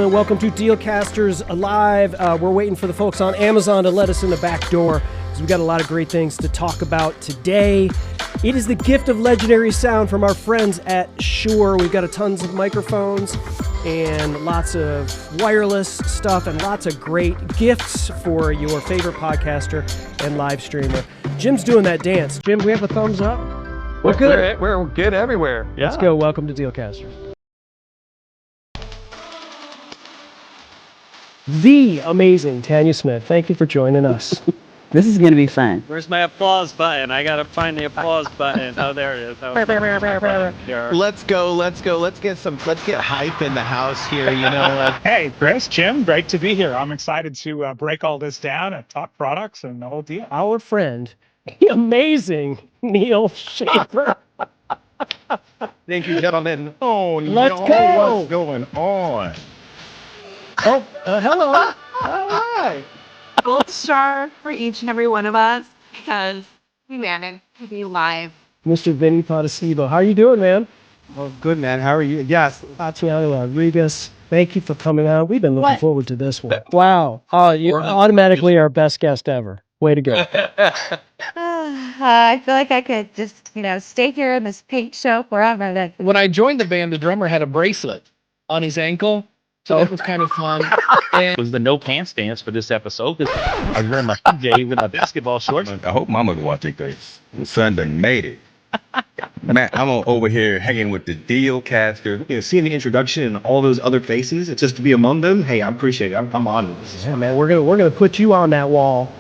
gentlemen, welcome to Dealcasters Live. We're waiting for the folks on Amazon to let us in the back door because we've got a lot of great things to talk about today. It is the gift of legendary sound from our friends at Shure. We've got tons of microphones and lots of wireless stuff and lots of great gifts for your favorite podcaster and live streamer. Jim's doing that dance. Jim, we have a thumbs up? We're good. We're good everywhere. Yeah. Let's go. Welcome to Dealcasters. The amazing Tanya Smith. Thank you for joining us. This is going to be fun. Where's my applause button? I gotta find the applause button. Oh, there it is. Oh. Let's go. Let's get hype in the house here, you know. Hey, Chris, Jim, great to be here. I'm excited to break all this down and talk products and the whole deal. Our friend, the amazing Neil Schaefer. Thank you, gentlemen. Oh, Let's go. What's going on? Oh, hello. All right. Gold star for each and every one of us because we managed to be live. Mr. Vinny Potasivo. How are you doing, man? Oh, good, man. How are you? Yes. Tatiana Rodriguez, thank you for coming out. We've been looking forward to this one. Wow. Oh, you're automatically our best guest ever. Way to go. I feel like I could just, stay here in this paint show forever. When I joined the band, the drummer had a bracelet on his ankle, so it was kind of fun. It was the no pants dance for this episode. I was wearing my PJs and my basketball shorts. I hope Mama go watch it because the son done made it. Man, I'm over here hanging with the Dealcaster. Seeing the introduction and all those other faces, it's just to be among them. Hey, I appreciate it. I'm honored. Yeah, man, we're gonna put you on that wall.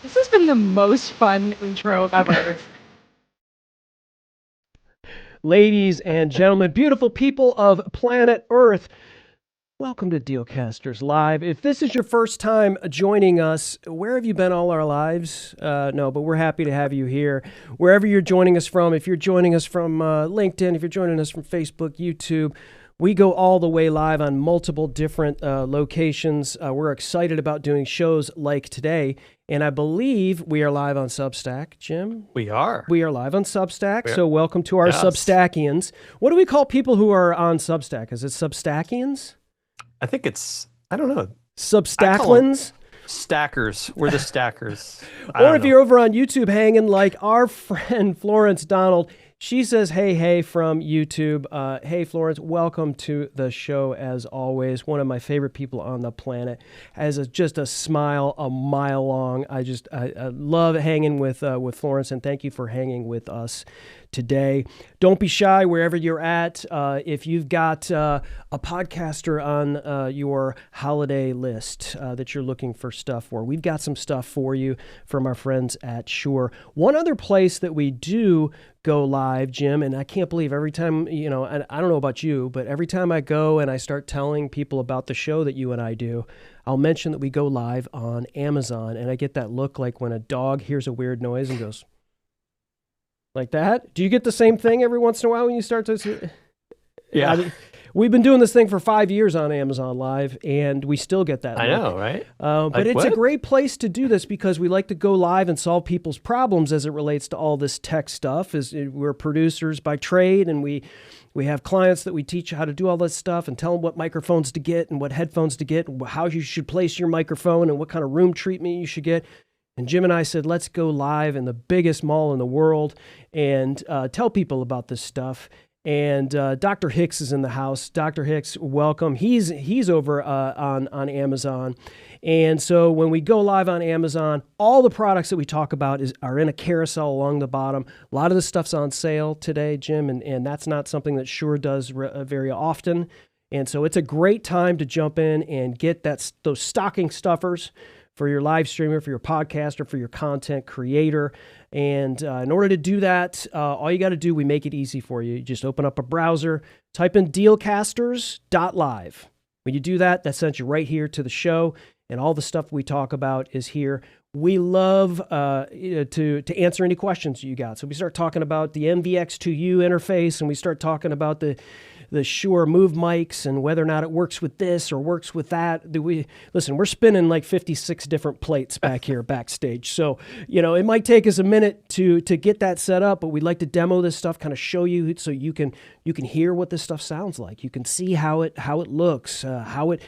This has been the most fun intro ever. Ladies and gentlemen, beautiful people of planet Earth, welcome to Dealcasters Live. If this is your first time joining us, where have you been all our lives? No, but we're happy to have you here. Wherever you're joining us from, if you're joining us from LinkedIn, if you're joining us from Facebook, YouTube, we go all the way live on multiple different locations. We're excited about doing shows like today. And I believe we are live on Substack, Jim. We are. We are live on Substack, so welcome to our Substackians. What do we call people who are on Substack? Is it Substackians? I think it's, I don't know. Substacklins? Stackers. We're the stackers. Or if you're over on YouTube hanging like our friend Florence Donald, she says, hey, from YouTube. Hey, Florence, welcome to the show as always. One of my favorite people on the planet. Has just a smile a mile long. I love hanging with Florence, and thank you for hanging with us today. Don't be shy wherever you're at. If you've got a podcaster on your holiday list that you're looking for stuff for, we've got some stuff for you from our friends at Shure. One other place that we do go live, Jim, and I can't believe every time, and I don't know about you, but every time I go and I start telling people about the show that you and I do, I'll mention that we go live on Amazon, and I get that look like when a dog hears a weird noise and goes like that. Do you get the same thing every once in a while when you start to? Yeah. We've been doing this thing for 5 years on Amazon Live, and we still get that look. I know, right? But it's a great place to do this because we like to go live and solve people's problems as it relates to all this tech stuff. We're producers by trade, and we have clients that we teach how to do all this stuff and tell them what microphones to get and what headphones to get and how you should place your microphone and what kind of room treatment you should get. And Jim and I said, let's go live in the biggest mall in the world and tell people about this stuff. And Dr. Hicks is in the house. Dr. Hicks, welcome. He's over on Amazon. And so when we go live on Amazon, all the products that we talk about are in a carousel along the bottom. A lot of the stuff's on sale today, Jim, and that's not something that Shure does very often. And so it's a great time to jump in and get those stocking stuffers for your live streamer, for your podcaster, for your content creator. And in order to do that, all you got to do, we make it easy for you. You just open up a browser, type in dealcasters.live. When you do that, that sends you right here to the show, and all the stuff we talk about is here. we love to answer any questions you got. So we start talking about the MVX2U interface, and we start talking about the Shure Move mics and whether or not it works with this or works with that. Listen, we're spinning like 56 different plates back here backstage. So, it might take us a minute to get that set up, but we'd like to demo this stuff, kind of show you so you can hear what this stuff sounds like. You can see how it looks, how it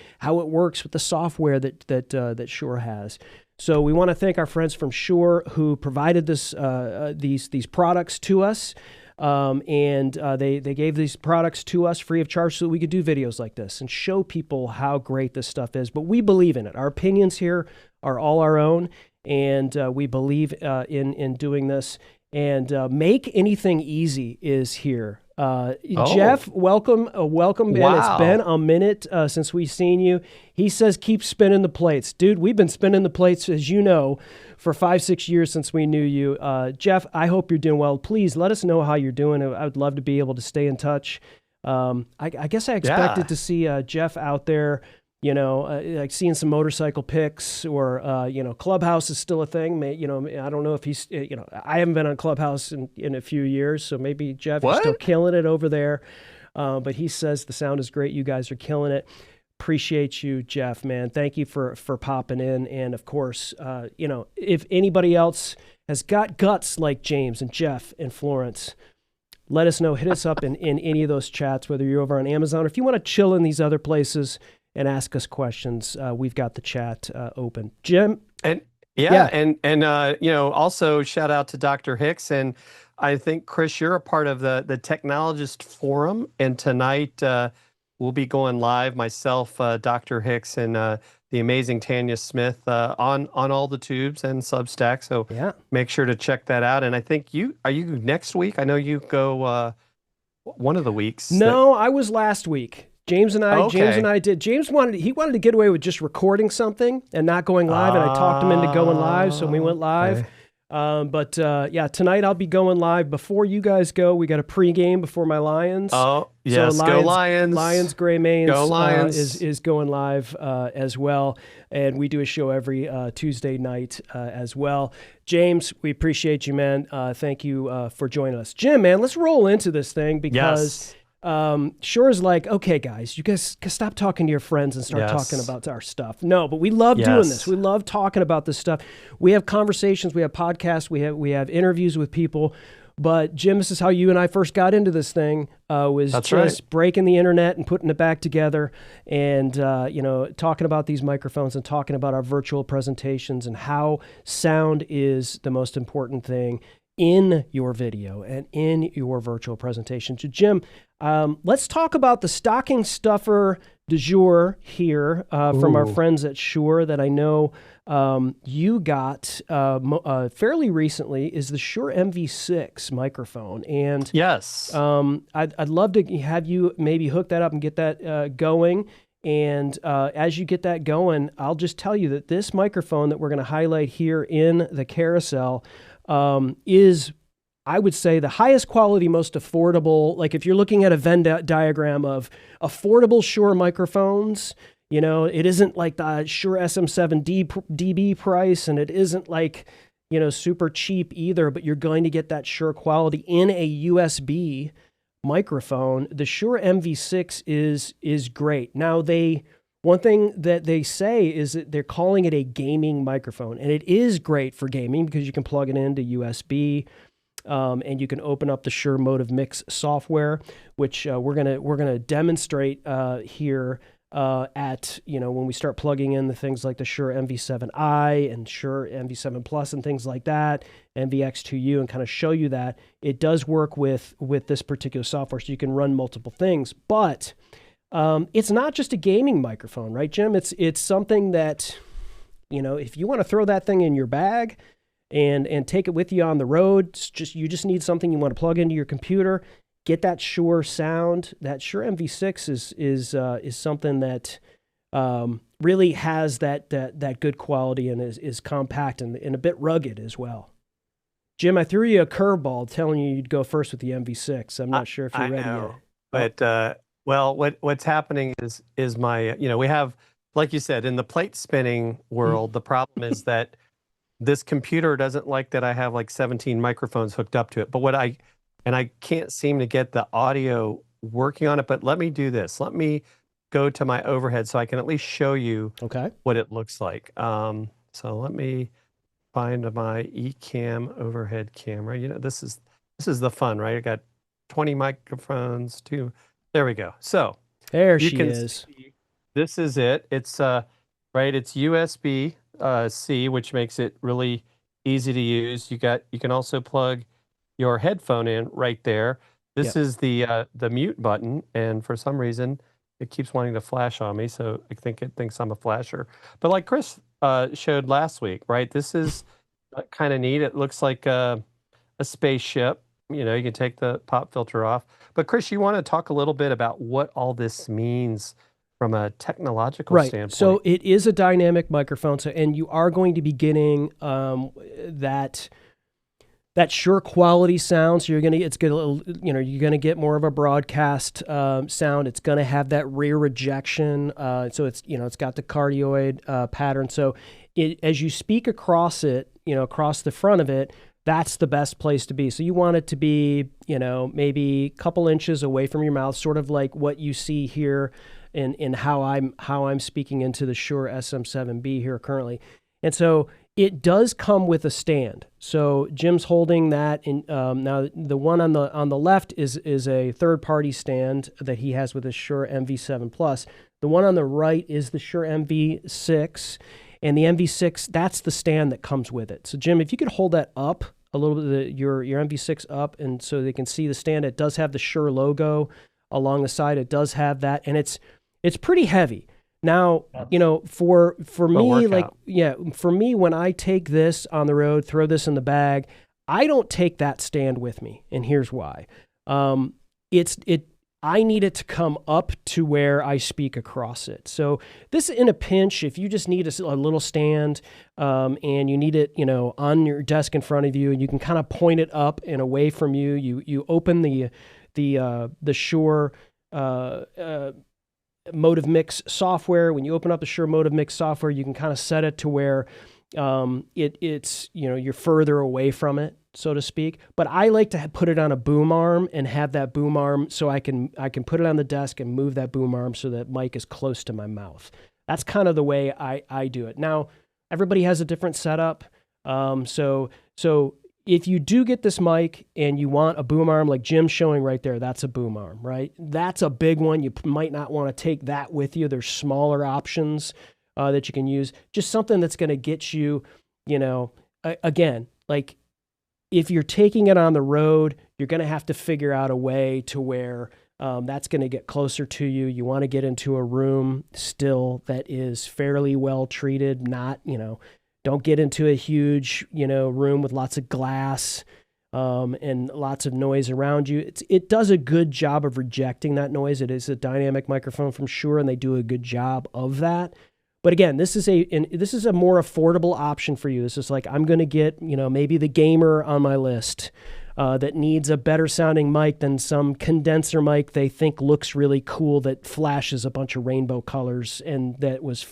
works with the software that Shure has. So we want to thank our friends from Shure who provided these products to us. They gave these products to us free of charge so that we could do videos like this and show people how great this stuff is. But we believe in it. Our opinions here are all our own, and we believe in doing this. And Make Anything Easy is here. Jeff, welcome, Ben. Wow. It's been a minute since we've seen you. He says keep spinning the plates. Dude, we've been spinning the plates, as you know, for 5-6 years since we knew you. Jeff, I hope you're doing well. Please let us know how you're doing. I would love to be able to stay in touch. I guess I expected to see Jeff out there, like seeing some motorcycle pics or, Clubhouse is still a thing. I don't know if he's, I haven't been on Clubhouse in a few years, so maybe Jeff is still killing it over there. But he says the sound is great. You guys are killing it. Appreciate you, Jeff, man. Thank you for popping in. And of course, if anybody else has got guts like James and Jeff and Florence, let us know. Hit us up in any of those chats, whether you're over on Amazon or if you want to chill in these other places and ask us questions. We've got the chat open. Jim? Also shout out to Dr. Hicks. And I think, Chris, you're a part of the Technologist Forum. And tonight we'll be going live, myself, Dr. Hicks, and the amazing Tanya Smith on all the tubes and Substack. So make sure to check that out. And I think are you next week? I know you go one of the weeks. No, I was last week. James and I did. James wanted to get away with just recording something and not going live, and I talked him into going live, so we went live. Tonight I'll be going live before you guys go. We got a pregame before my Lions. Oh, yes, so go Lions. Lions, Gray Mains go Lions. Is going live as well, and we do a show every Tuesday night as well. James, we appreciate you, man. Thank you for joining us. Jim, man, let's roll into this thing because... Shure's like, okay, guys, you guys stop talking to your friends and start talking about our stuff. No, but we love doing this. We love talking about this stuff. We have conversations, we have podcasts, we have interviews with people. But Jim, this is how you and I first got into this thing. Breaking the internet and putting it back together, and talking about these microphones and talking about our virtual presentations and how sound is the most important thing in your video and in your virtual presentation. So Jim, let's talk about the stocking stuffer du jour here from our friends at Shure that I know you got fairly recently is the Shure MV6 microphone. And I'd love to have you maybe hook that up and get that going. And as you get that going, I'll just tell you that this microphone that we're going to highlight here in the carousel is, I would say, the highest quality, most affordable. Like if you're looking at a Venn diagram of affordable Shure microphones, it isn't like the Shure SM7DB price, and it isn't like, super cheap either, but you're going to get that Shure quality in a USB microphone. The Shure MV6 is great. Now one thing that they say is that they're calling it a gaming microphone, and it is great for gaming because you can plug it into USB, and you can open up the Shure Motive Mix software, which we're gonna demonstrate here at when we start plugging in the things like the Shure MV7i and Shure MV7 Plus and things like that, MVX2U, and kind of show you that it does work with this particular software, so you can run multiple things, but. It's not just a gaming microphone, right, Jim? It's something that, if you want to throw that thing in your bag and take it with you on the road, you just need something you want to plug into your computer, get that Shure sound. That Shure MV6 is something that really has that good quality and is compact and a bit rugged as well. Jim, I threw you a curveball telling you you'd go first with the MV6. I'm not sure if you're ready yet. But well, what's happening is my, we have, like you said, in the plate spinning world, the problem is that this computer doesn't like that I have like 17 microphones hooked up to it. But I can't seem to get the audio working on it. But let me do this. Let me go to my overhead so I can at least show you what it looks like. So let me find my Ecamm overhead camera. You know, this is the fun, right? I got 20 microphones, there we go. So there she is. This is it. It's right. It's USB C, which makes it really easy to use. You can also plug your headphone in right there. This is the mute button, and for some reason it keeps wanting to flash on me, so I think it thinks I'm a flasher. But like Chris showed last week, right? This is kind of neat. It looks like a spaceship. You know, you can take the pop filter off. But Chris, you want to talk a little bit about what all this means from a technological standpoint? So it is a dynamic microphone. So, and you are going to be getting that Shure quality sound. So you're gonna get more of a broadcast sound. It's gonna have that rear rejection. So it's got the cardioid pattern. So as you speak across it, across the front of it, that's the best place to be. So you want it to be, maybe a couple inches away from your mouth, sort of like what you see here in how I'm speaking into the Shure SM7B here currently. And so it does come with a stand. So Jim's holding that, and now the one on the left is a third-party stand that he has with his Shure MV7 Plus. The one on the right is the Shure MV6, and the MV6, that's the stand that comes with it. So Jim, if you could hold that up a little bit, your MV6 up, and so they can see the stand. It does have the Shure logo along the side. It does have that, and it's pretty heavy. Now, for me, when I take this on the road, throw this in the bag, I don't take that stand with me, and here's why. I need it to come up to where I speak across it. So this, in a pinch, if you just need a little stand, and you need it, on your desk in front of you, and you can kind of point it up and away from you, you open the Shure Motive Mix software. When you open up the Shure Motive Mix software, you can kind of set it to where it's you're further away from it, so to speak. But I like to put it on a boom arm and have that boom arm so I can put it on the desk and move that boom arm so that mic is close to my mouth. That's kind of the way I do it. Now, everybody has a different setup. So if you do get this mic and you want a boom arm like Jim's showing right there, that's a boom arm, right? That's a big one. You might not want to take that with you. There's smaller options that you can use. Just something that's going to get you, again, like if you're taking it on the road, you're going to have to figure out a way to where that's going to get closer to you. You want to get into a room still that is fairly well treated, not, don't get into a huge, room with lots of glass and lots of noise around you. It does a good job of rejecting that noise. It is a dynamic microphone from Shure, and they do a good job of that. But again, this is a more affordable option for you. This is like, I'm going to get, maybe the gamer on my list that needs a better sounding mic than some condenser mic they think looks really cool that flashes a bunch of rainbow colors, and that was,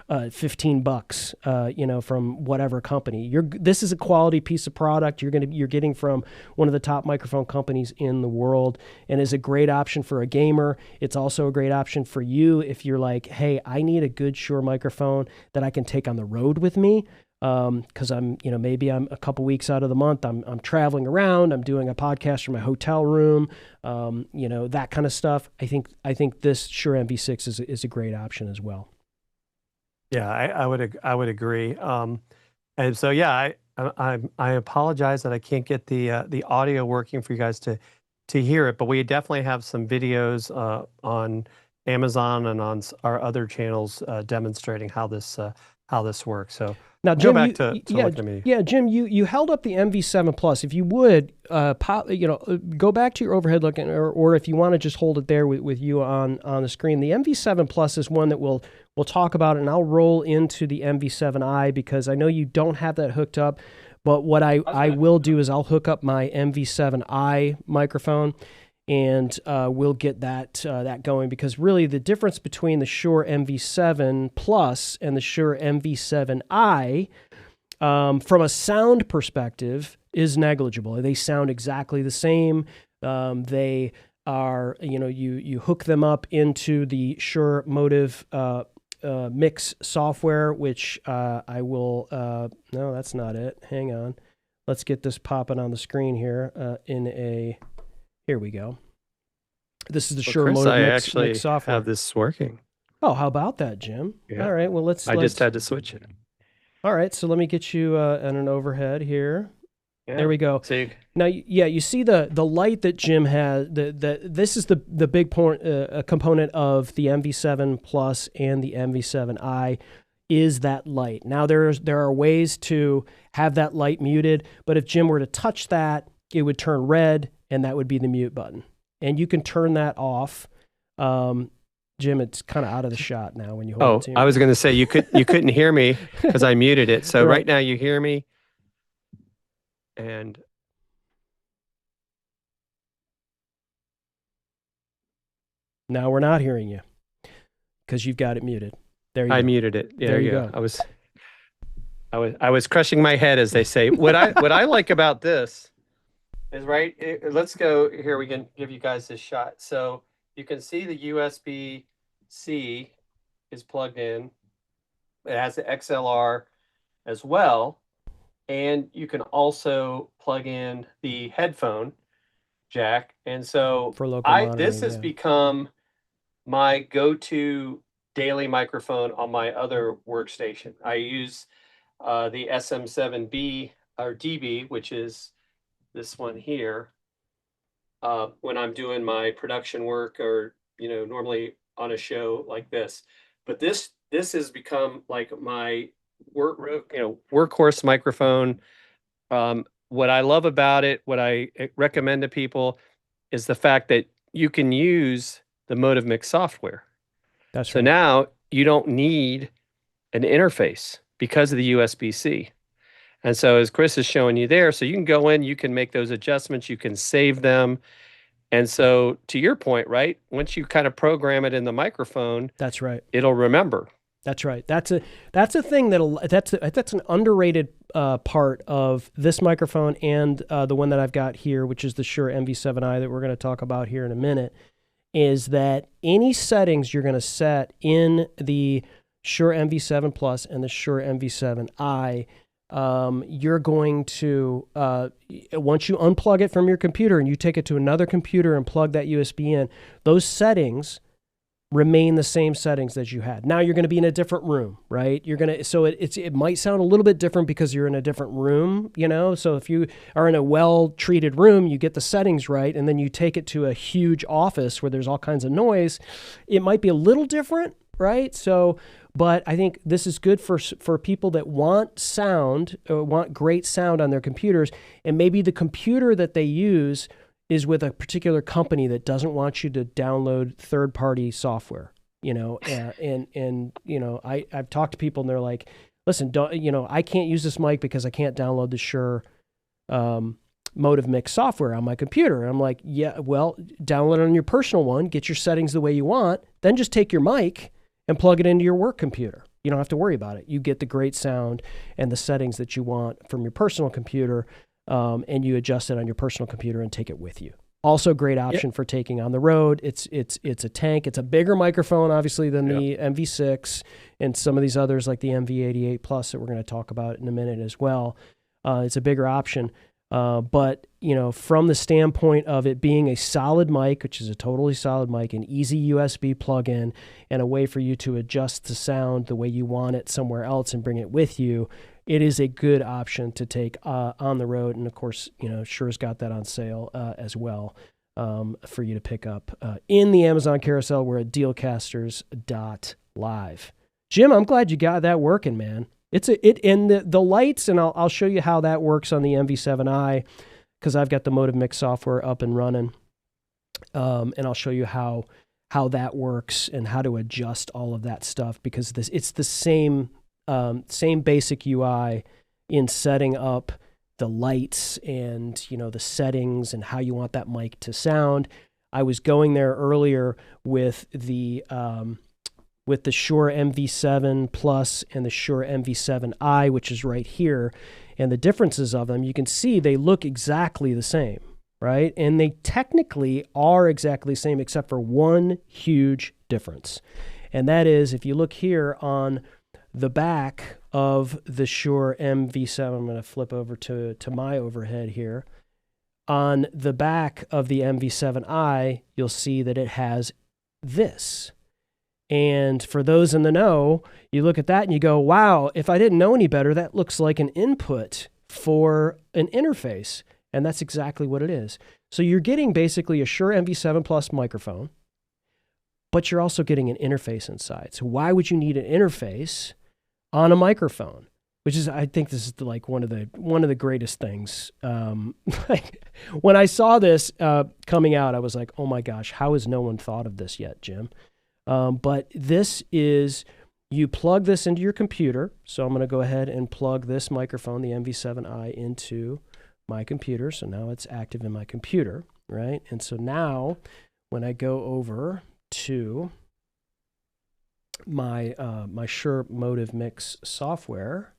$15, from whatever company. This is a quality piece of product you're getting from one of the top microphone companies in the world, and is a great option for a gamer. It's also a great option for you if you're like, hey, I need a good Shure microphone that I can take on the road with me. Because maybe I'm a couple weeks out of the month, I'm traveling around, I'm doing a podcast from my hotel room, that kind of stuff. I think this Shure MV6 is a great option as well. Yeah, I would agree. And so I apologize that I can't get the audio working for you guys to hear it, but we definitely have some videos on Amazon and on our other channels demonstrating how this works. So now, Jim, go back to looking at me. Yeah, Jim, you held up the MV7 Plus. If you would, go back to your overhead look, or if you want to just hold it there with you on the screen. The MV7 Plus is one that we'll talk about, and I'll roll into the MV7i because I know you don't have that hooked up. But what I will do is I'll hook up my MV7i microphone, and we'll get that going, because really the difference between the Shure MV7 Plus and the Shure MV7i from a sound perspective, is negligible. They sound exactly the same. They are, you hook them up into the Shure Motive mix software, which I will, no, that's not it. Hang on. Let's get this popping on the screen here here we go. This is the Shure Chris, Motive mix I software. have this working. Oh, how about that, Jim? Yeah. All right, well, let's just had to switch it. All right, so let me get you on an overhead here. Yeah. There we go. So Now, you see the light that Jim has. This is the big component of the MV7 Plus and the MV7i is that light. Now, there are ways to have that light muted, but if Jim were to touch that, it would turn red, and that would be the mute button. And you can turn that off. Jim, it's kind of out of the shot now when you hold it to you. I was going to say you couldn't hear me because I muted it. So right now you hear me. And now we're not hearing you because you've got it muted. There you go. I muted it. Yeah, there you go. I was crushing my head, as they say. What I like about this is let's go here. We can give you guys this shot. So you can see the USB-C is plugged in. It has the XLR as well. And you can also plug in the headphone jack. And so for local this has become my go-to daily microphone on my other workstation. I use the SM7B or DB, which is this one here, when I'm doing my production work or, normally on a show like this. But this has become like my workhorse microphone. What I love about it, what I recommend to people, is the fact that you can use the Motive Mix software. That's so right. Now you don't need an interface because of the USB-C. And so as Chris is showing you there, so you can go in, you can make those adjustments, you can save them. And so to your point, right, once you kind of program it in the microphone, that's right, it'll remember. That's right. That's a thing that's an underrated part of this microphone and the one that I've got here, which is the Shure MV7i that we're going to talk about here in a minute, is that any settings you're going to set in the Shure MV7 Plus and the Shure MV7i, you're going to, once you unplug it from your computer and you take it to another computer and plug that USB in, those settings remain the same settings that you had. Now you're going to be in a different room, right? It might sound a little bit different because you're in a different room, So if you are in a well-treated room, you get the settings right, and then you take it to a huge office where there's all kinds of noise, it might be a little different, right? So, but I think this is good for people that want sound, or want great sound on their computers, and maybe the computer that they use is with a particular company that doesn't want you to download third-party software, I've talked to people and they're like, listen, I can't use this mic because I can't download the Shure Motive Mix software on my computer. And I'm like, yeah, well, download it on your personal one, get your settings the way you want, then just take your mic and plug it into your work computer. You don't have to worry about it. You get the great sound and the settings that you want from your personal computer, and you adjust it on your personal computer and take it with you. Also, great option for taking on the road. It's a tank. It's a bigger microphone, obviously, than the MV6 and some of these others like the MV88 Plus that we're going to talk about in a minute as well. It's a bigger option. But, from the standpoint of it being a solid mic, which is a totally solid mic, an easy USB plug-in, and a way for you to adjust the sound the way you want it somewhere else and bring it with you, it is a good option to take on the road. And, of course, Shure's got that on sale as well for you to pick up in the Amazon carousel. We're at dealcasters.live. Jim, I'm glad you got that working, man. And the lights, and I'll show you how that works on the MV7i because I've got the Motive Mix software up and running, and I'll show you how that works and how to adjust all of that stuff because it's the same basic UI in setting up the lights and the settings and how you want that mic to sound. I was going there earlier with the with the Shure MV7 Plus and the Shure MV7i, which is right here, and the differences of them, you can see they look exactly the same, right? And they technically are exactly the same except for one huge difference. And that is, if you look here on the back of the Shure MV7, I'm going to flip over to my overhead here. On the back of the MV7i, you'll see that it has this. And for those in the know, you look at that and you go, wow, if I didn't know any better, that looks like an input for an interface. And that's exactly what it is. So you're getting basically a Shure MV7 Plus microphone, but you're also getting an interface inside. So why would you need an interface on a microphone? Which is, I think this is like one of the greatest things. When I saw this coming out, I was like, oh my gosh, how has no one thought of this yet, Jim? But this is, you plug this into your computer. So I'm going to go ahead and plug this microphone, the MV7i, into my computer. So now it's active in my computer, right? And so now when I go over to my Shure Motive Mix software,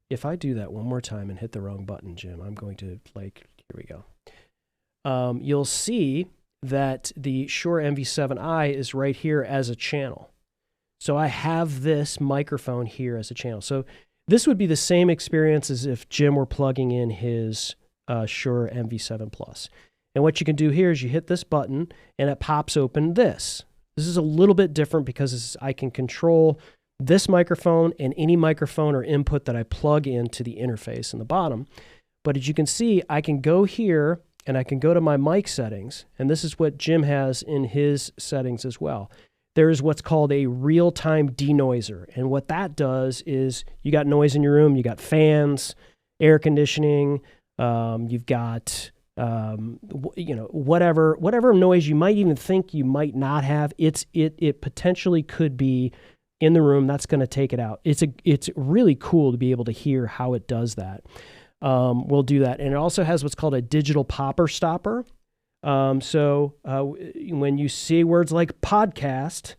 if I do that one more time and hit the wrong button, Jim, I'm going to, like, here we go. You'll see that the Shure MV7i is right here as a channel. So I have this microphone here as a channel. So this would be the same experience as if Jim were plugging in his Shure MV7 Plus. And what you can do here is you hit this button and it pops open this. This is a little bit different because I can control this microphone and any microphone or input that I plug into the interface in the bottom. But as you can see, I can go here and I can go to my mic settings, and this is what Jim has in his settings as well. There is what's called a real-time denoiser, and what that does is you got noise in your room, you got fans, air conditioning, you've got whatever noise you might even think you might not have. It potentially could be in the room. That's going to take it out. It's really cool to be able to hear how it does that. We'll do that. And it also has what's called a digital popper stopper. So when you see words like podcast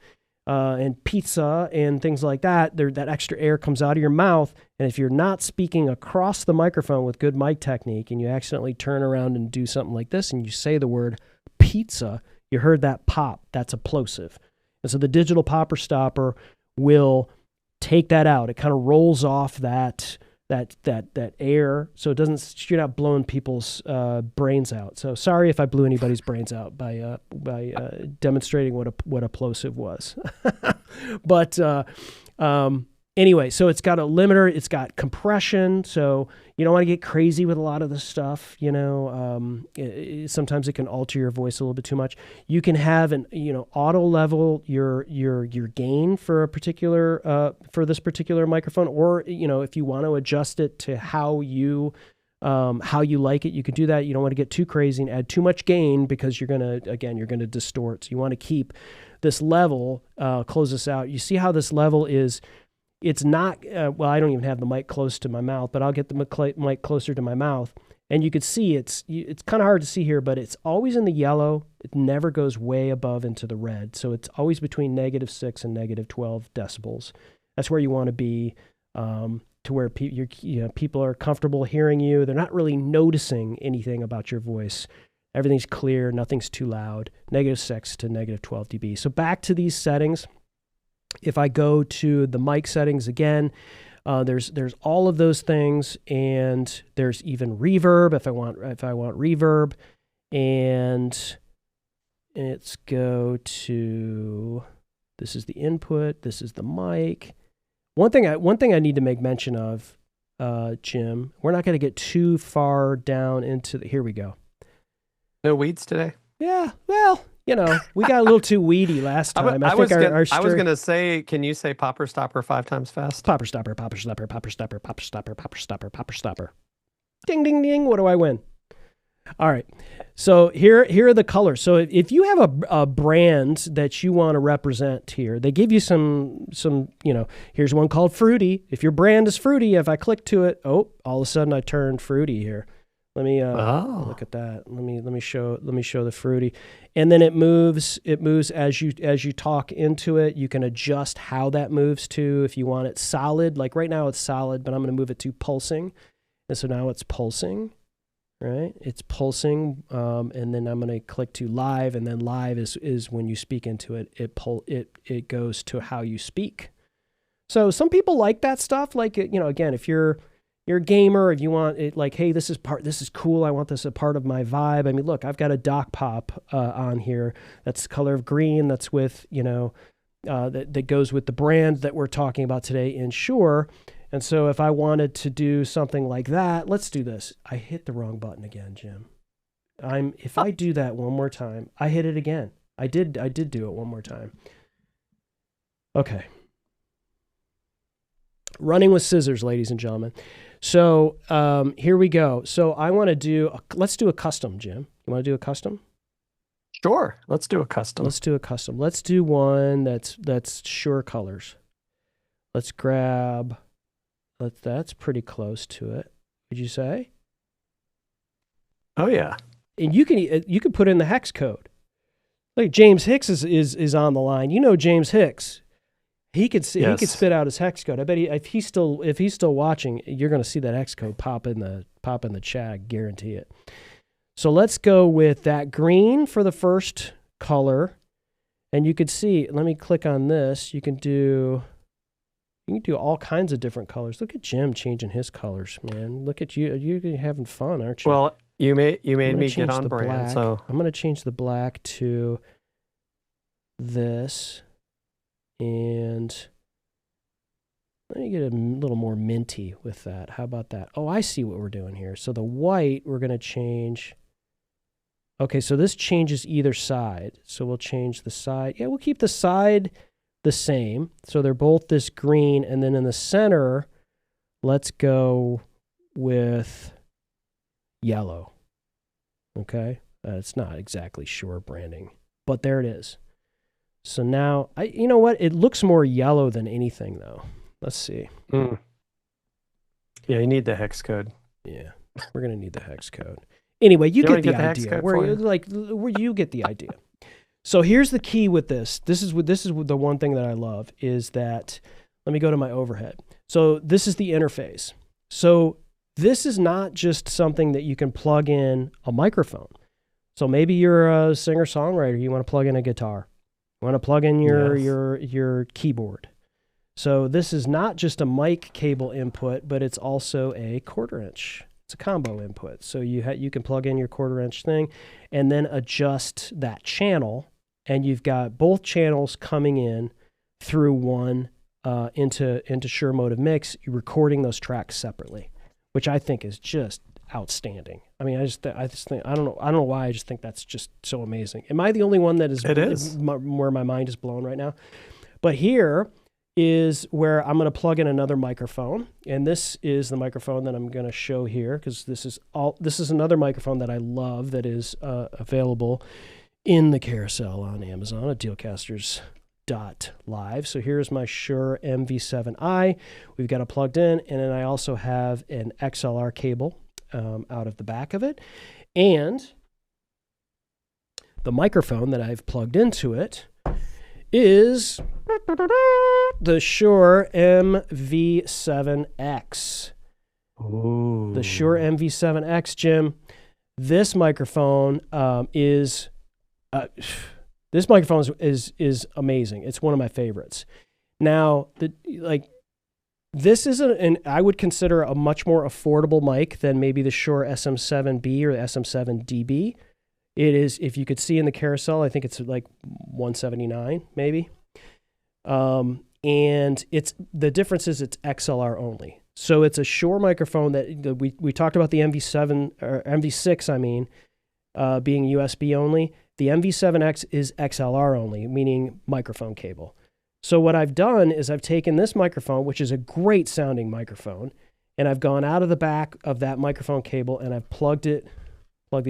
and pizza and things like that, that extra air comes out of your mouth. And if you're not speaking across the microphone with good mic technique and you accidentally turn around and do something like this and you say the word pizza, you heard that pop. That's a plosive. And so the digital popper stopper will take that out. It kind of rolls off that air, so it doesn't, you're not blowing people's brains out. So sorry if I blew anybody's brains out by demonstrating what a plosive was. But anyway, so it's got a limiter, it's got compression, so you don't want to get crazy with a lot of this stuff. Sometimes it can alter your voice a little bit too much. You can have an auto level your gain for a particular for this particular microphone, or if you want to adjust it to how you like it, you can do that. You don't want to get too crazy and add too much gain because you're gonna distort. So you want to keep this level. Close this out. You see how this level is. It's not, I don't even have the mic close to my mouth, but I'll get the mic closer to my mouth. And you can see it's kind of hard to see here, but it's always in the yellow. It never goes way above into the red. So it's always between -6 and -12 decibels. That's where you want to be, to where people are comfortable hearing you. They're not really noticing anything about your voice. Everything's clear. Nothing's too loud. -6 to -12 dB. So back to these settings. If I go to the mic settings again, there's all of those things, and there's even reverb if I want reverb, and let's go to, this is the input, this is the mic. One thing I need to make mention of, Jim, we're not going to get too far down into here we go. No weeds today? Yeah, well, we got a little too weedy last time. I was going to say, can you say popper stopper 5 times fast? Popper stopper, popper stopper, popper stopper, popper stopper, popper stopper, popper stopper. Ding, ding, ding. What do I win? All right. So here are the colors. So if you have a brand that you want to represent here, they give you some, here's one called Fruity. If your brand is Fruity, if I click to it, all of a sudden I turn Fruity here. Let me look at that. Let me show the fruity, and then it moves as you talk into it. You can adjust how that moves to, if you want it solid. Like right now it's solid, but I'm going to move it to pulsing, and so now it's pulsing, right? It's pulsing, and then I'm going to click to live, and then live is when you speak into it. It goes to how you speak. So some people like that stuff. Like, again, if you're a gamer, if you want it, like, hey, this is cool, I want this a part of my vibe. I mean, look, I've got a dock pop on here that's the color of green, that's with, that goes with the brand that we're talking about today in Shure. And so if I wanted to do something like that, let's do this. I hit the wrong button again, Jim. If I do that one more time, I hit it again. I did do it one more time. Okay. Running with scissors, ladies and gentlemen. So here we go. So I want to let's do a custom, Jim. You want to do a custom? Sure. Let's do a custom. Let's do a custom. Let's do one that's Shure colors. Let's grab, that's pretty close to it. Would you say? Oh yeah. And you can put in the hex code. Like James Hicks is on the line. You know James Hicks. He could spit out his hex code. I bet if he's still watching, you're going to see that hex code pop in the chat. I guarantee it. So let's go with that green for the first color, and you could see. Let me click on this. You can do all kinds of different colors. Look at Jim changing his colors, man. Look at you. You're having fun, aren't you? Well, you made me get on brand. Black. So I'm going to change the black to this. And let me get a little more minty with that. How about that? Oh, I see what we're doing here. So the white, we're going to change. Okay, so this changes either side. So we'll change the side. Yeah, we'll keep the side the same. So they're both this green. And then in the center, let's go with yellow. Okay? It's not exactly Shure branding, but there it is. So now, you know what? It looks more yellow than anything, though. Let's see. Yeah, you need the hex code. Yeah, we're going to need the hex code. Anyway, you get the idea. You get the idea. So here's the key with this. This is the one thing that I love is that, let me go to my overhead. So this is the interface. So this is not just something that you can plug in a microphone. So maybe you're a singer-songwriter. You want to plug in a guitar. You want to plug in your keyboard. So this is not just a mic cable input, but it's also a 1/4 inch. It's a combo input. So you can plug in your 1/4 inch thing and then adjust that channel. And you've got both channels coming in through one into Shure Mode of Mix. You're recording those tracks separately, which I think is just outstanding. I mean, I just think I don't know why, I just think that's just so amazing. Am I the only one that is? It is where my mind is blown right now. But here is where I'm going to plug in another microphone, and this is the microphone that I'm going to show here because this is another microphone that I love that is available in the carousel on Amazon at dealcasters.live. So here's my Shure MV7i. We've got it plugged in, and then I also have an XLR cable out of the back of it. And the microphone that I've plugged into it is the Shure MV7X. Ooh. The Shure MV7X, Jim. This microphone is amazing. It's one of my favorites. Now, this is I would consider a much more affordable mic than maybe the Shure SM7B or the SM7DB. It is, if you could see in the carousel, I think it's like $179 maybe. And the difference is it's XLR only. So it's a Shure microphone that we talked about the MV7 or MV6, being USB only. The MV7X is XLR only, meaning microphone cable. So what I've done is I've taken this microphone, which is a great sounding microphone, and I've gone out of the back of that microphone cable and I've plugged the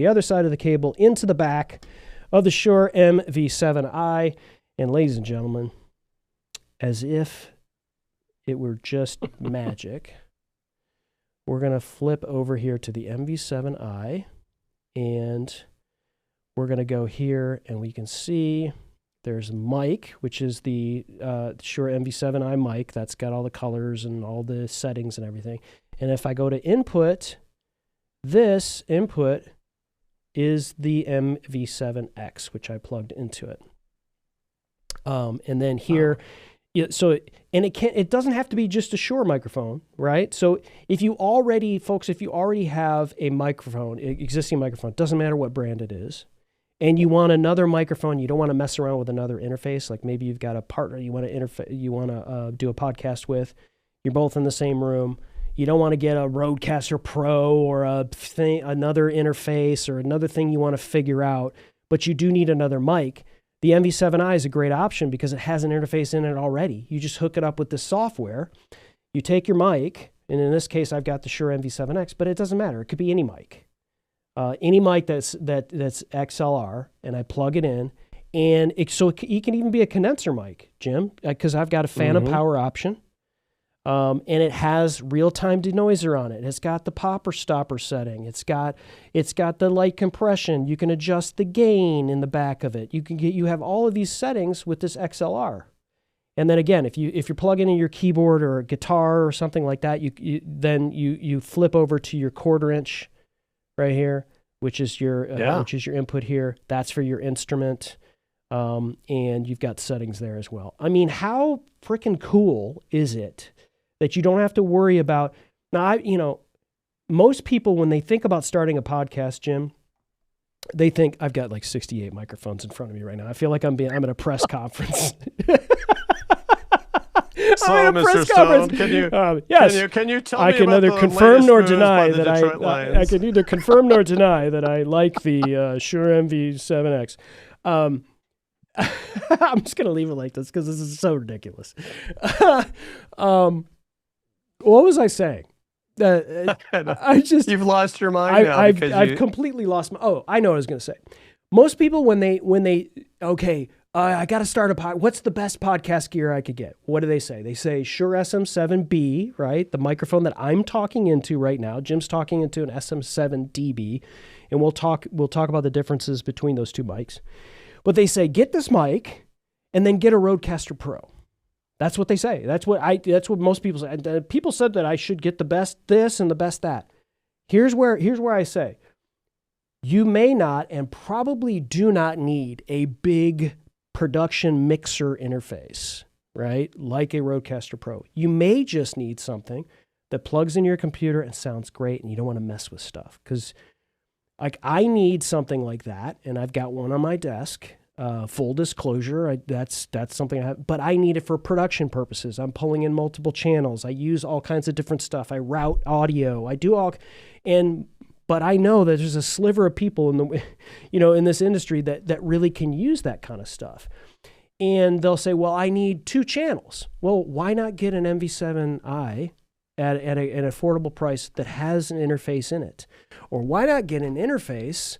other side of the cable into the back of the Shure MV7i. And ladies and gentlemen, as if it were just magic, we're going to flip over here to the MV7i, and we're going to go here, and we can see there's mic, which is the Shure MV7i mic. That's got all the colors and all the settings and everything. And if I go to input, this input is the MV7X, which I plugged into it. And then here, it doesn't have to be just a Shure microphone, right? So if you already have a microphone, existing microphone, doesn't matter what brand it is, and you want another microphone, you don't want to mess around with another interface. Like maybe you've got a partner you want to do a podcast with. You're both in the same room. You don't want to get a Rodecaster Pro or another interface or another thing you want to figure out, but you do need another mic. The MV7i is a great option because it has an interface in it already. You just hook it up with the software. You take your mic, and in this case, I've got the Shure MV7X, but it doesn't matter. It could be any mic. Any mic that's XLR, and I plug it in, and it can even be a condenser mic, Jim, because I've got a phantom power option, and it has real-time denoiser on it. It's got the popper stopper setting. It's got the light compression. You can adjust the gain in the back of it. You have all of these settings with this XLR. And then again, if you're plugging in your keyboard or a guitar or something like that, you flip over to your 1/4 inch right here, which is your input here. That's for your instrument, and you've got settings there as well. I mean, how freaking cool is it that you don't have to worry about? Now, most people when they think about starting a podcast, Jim, they think I've got like 68 microphones in front of me right now. I feel like I'm at a press conference. So, Mr. Stone, can you tell me I can about neither the confirm latest nor moves deny by the that Detroit I Lions? can neither confirm nor deny that I like the Shure MV7X. I'm just gonna leave it like this because this is so ridiculous. What was I saying? You've lost your mind now. I've completely lost my. Oh, I know what I was gonna say. Most people when they I got to start a pod. What's the best podcast gear I could get? What do they say? They say Shure SM7B, right? The microphone that I'm talking into right now. Jim's talking into an SM7DB, and we'll talk about the differences between those two mics. But they say get this mic, and then get a Rodecaster Pro. That's what they say. That's what most people say. And, people said that I should get the best this and the best that. Here's where I say you may not and probably do not need a big production mixer interface, right? Like a Rodecaster Pro. You may just need something that plugs in your computer and sounds great and you don't want to mess with stuff. Because like I need something like that, and I've got one on my desk. Full disclosure, that's something I have, but I need it for production purposes. I'm pulling in multiple channels. I use all kinds of different stuff. I route audio. I do all, but I know that there's a sliver of people in this industry that really can use that kind of stuff. And they'll say, well, I need 2 channels. Well, why not get an MV7i at an affordable price that has an interface in it? Or why not get an interface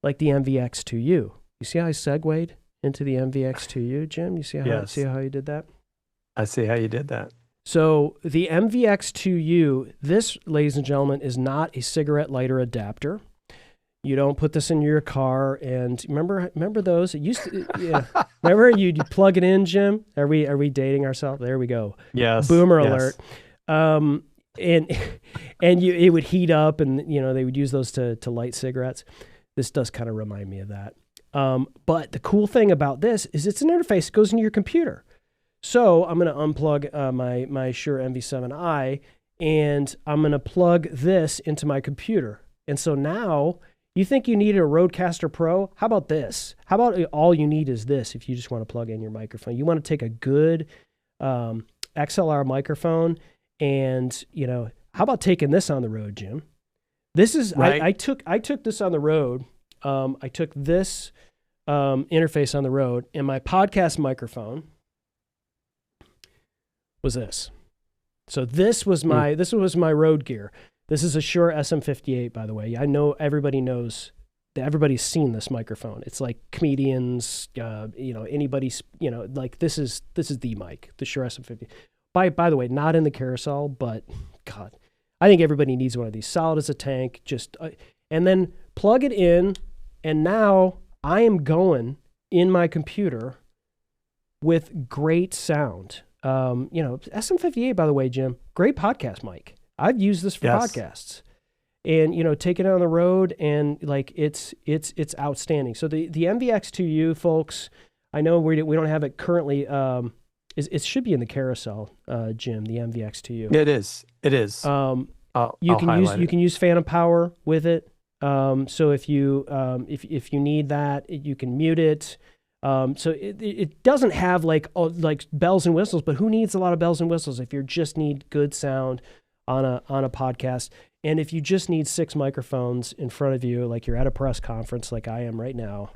like the MVX2U? You see how I segued into the MVX2U, Jim? You see how you did that? I see how you did that. So the MVX2U, this, ladies and gentlemen, is not a cigarette lighter adapter. You don't put this in your car. And remember those? It used to. Yeah. Remember you plug it in, Jim? Are we dating ourselves? There we go. Yes. Boomer yes. alert. And it would heat up, and they would use those to light cigarettes. This does kind of remind me of that. But the cool thing about this is it's an interface that goes into your computer. So I'm going to unplug my Shure MV7i, and I'm going to plug this into my computer. And so now you think you need a Rodecaster Pro? How about this? How about all you need is this if you just want to plug in your microphone? You want to take a good XLR microphone, and how about taking this on the road, Jim? This is right. I took this on the road. I took this interface on the road, and my podcast microphone was this. So this was my road gear. This is a Shure SM58, by the way. I know everybody's seen this microphone. It's like comedians, anybody's, like this is the mic, the Shure SM50. By the way, not in the carousel, but God, I think everybody needs one of these, solid as a tank. Just and then plug it in, and now I am going in my computer with great sound. SM58, by the way, Jim, great podcast mic. I've used this for podcasts, and take it on the road, and like it's outstanding. So the MVX2U, folks, I know we don't have it currently. It should be in the carousel, Jim. The MVX2U. It is. You can use phantom power with it. So if you need that, you can mute it. So it doesn't have like bells and whistles, but who needs a lot of bells and whistles if you just need good sound on a podcast? And if you just need 6 microphones in front of you, like you're at a press conference, like I am right now,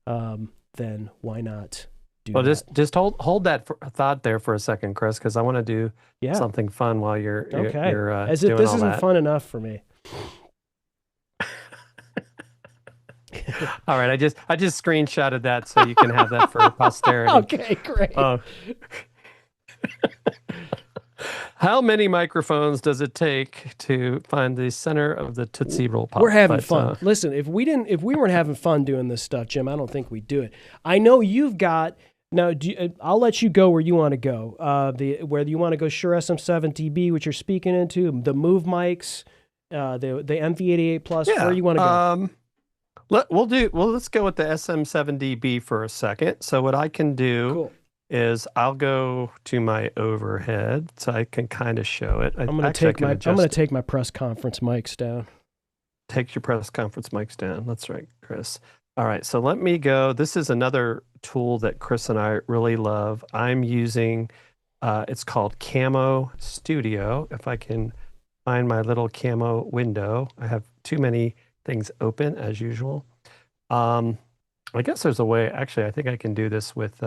then why not do that? Just hold that thought there for a second, Chris, because I want to do something fun while you're as if this isn't fun enough for me. All right, I just screenshotted that so you can have that for posterity. Okay, great. How many microphones does it take to find the center of the Tootsie Roll Pop? We're having fun. Listen, if we weren't having fun doing this stuff, Jim, I don't think we'd do it. I know you've got now. I'll let you go where you want to go. Whether you want to go Shure SM7DB, which you're speaking into, the Move mics, the MV88 Plus. Where you want to go? Let's go with the SM7DB for a second. So what I can do is I'll go to my overhead so I can kind of show it. I'm going to take my press conference mics down. Take your press conference mics down. That's right, Chris. All right, so let me go. This is another tool that Chris and I really love. I'm using, it's called Camo Studio. If I can find my little camo window. I have too many things open as usual. I guess there's a way. Actually, I think I can do this with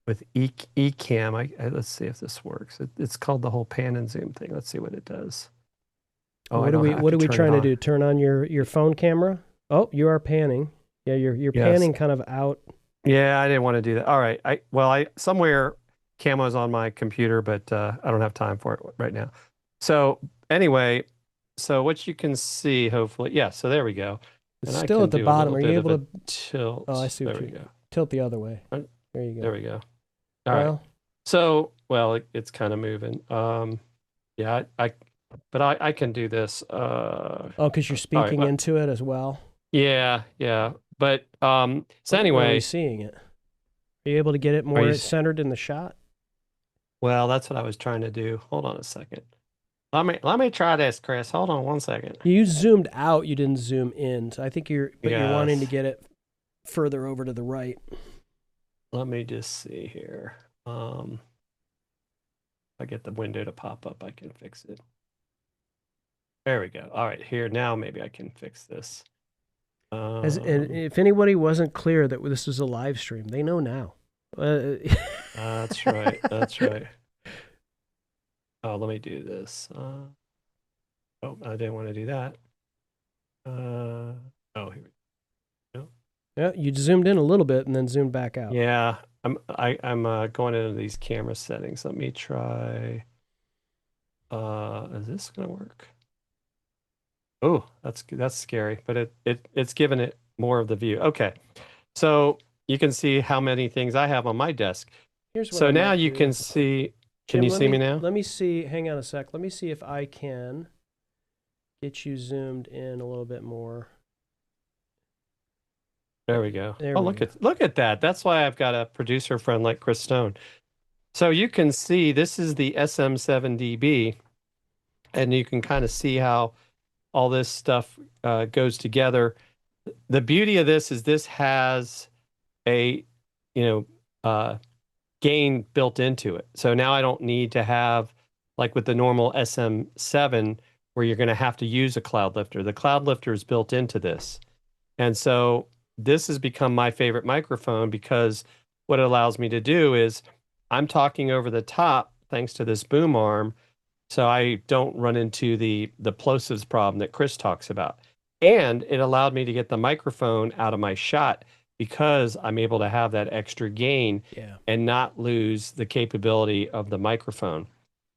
Ecamm. Let's see if this works. It's called the whole pan and zoom thing. Let's see what it does. What are we trying to do? Turn on your phone camera? Oh, you are panning. Yeah, you're panning kind of out. Yeah, I didn't want to do that. All right. I somewhere camo's on my computer, but I don't have time for it right now. So anyway, so what you can see, hopefully, so there we go. It's still at the bottom. Are you able to tilt? Oh, I see. There we go. Tilt the other way. There you go. There we go. All right. So, it's kind of moving. But I can do this. Because you're speaking into it as well. Yeah. But so anyway, are you seeing it? Are you able to get it more centered in the shot? Well, that's what I was trying to do. Hold on a second. Let me try this, Chris. Hold on one second. You zoomed out. You didn't zoom in. So I think you're wanting to get it further over to the right. Let me just see here. If I get the window to pop up, I can fix it. There we go. All right, here now maybe I can fix this. And if anybody wasn't clear that this was a live stream, they know now. That's right. That's right. Oh, let me do this. I didn't want to do that. Here we go. Yeah, you zoomed in a little bit and then zoomed back out. Yeah, I'm going into these camera settings. Let me try. Is this gonna work? Oh, that's scary, but it's giving it more of the view. Okay, so you can see how many things I have on my desk. So now you can see. Can you see me now? Let me see. Hang on a sec. Let me see if I can get you zoomed in a little bit more. There we go. Look at that. That's why I've got a producer friend like Chris Stone. So you can see this is the SM7DB, and you can kind of see how all this stuff goes together. The beauty of this is this has a gain built into it. So now I don't need to have, like with the normal SM7, where you're going to have to use a cloud lifter. The cloud lifter is built into this. And so this has become my favorite microphone because what it allows me to do is I'm talking over the top thanks to this boom arm, so I don't run into the plosives problem that Chris talks about. And it allowed me to get the microphone out of my shot because I'm able to have that extra gain and not lose the capability of the microphone.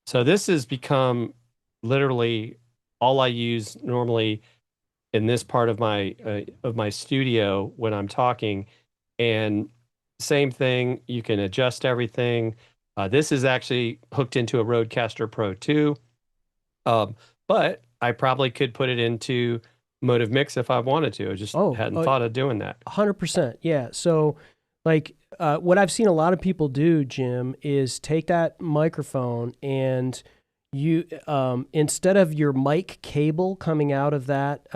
So this has become literally all I use normally in this part of my studio when I'm talking. And same thing, you can adjust everything. This is actually hooked into a Rodecaster Pro 2, but I probably could put it into Motive Mix if I wanted to. I just hadn't thought of doing that. 100%. Yeah. So, like, what I've seen a lot of people do, Jim, is take that microphone and you, instead of your mic cable coming out of that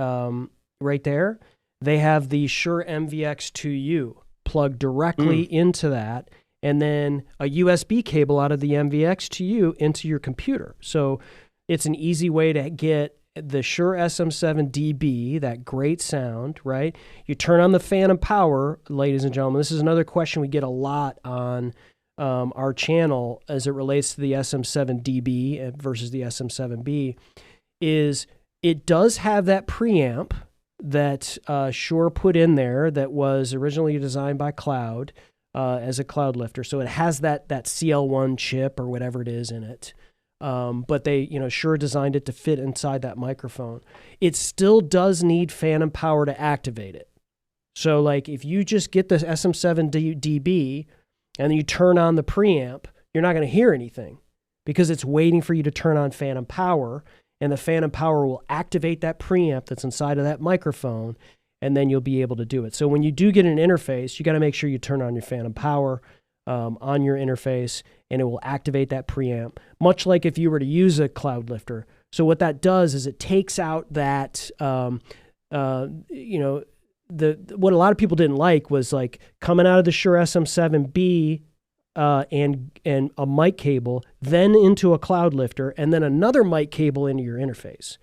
right there, they have the Shure MVX2U plugged directly into that, and then a USB cable out of the MVX2U into your computer. So it's an easy way to get the Shure SM7DB, that great sound, right? You turn on the phantom power, ladies and gentlemen. This is another question we get a lot on our channel as it relates to the SM7DB versus the SM7B, is it does have that preamp that Shure put in there that was originally designed by Cloud as a cloud lifter. So it has that CL1 chip or whatever it is in it. But they, Shure designed it to fit inside that microphone. It still does need phantom power to activate it. So like if you just get the SM7DB and then you turn on the preamp, you're not going to hear anything because it's waiting for you to turn on phantom power, and the phantom power will activate that preamp that's inside of that microphone, and then you'll be able to do it. So when you do get an interface, you got to make sure you turn on your phantom power on your interface, and it will activate that preamp, much like if you were to use a cloud lifter. So what that does is it takes out that, what a lot of people didn't like was like coming out of the Shure SM7B and a mic cable, then into a cloud lifter, and then another mic cable into your interface.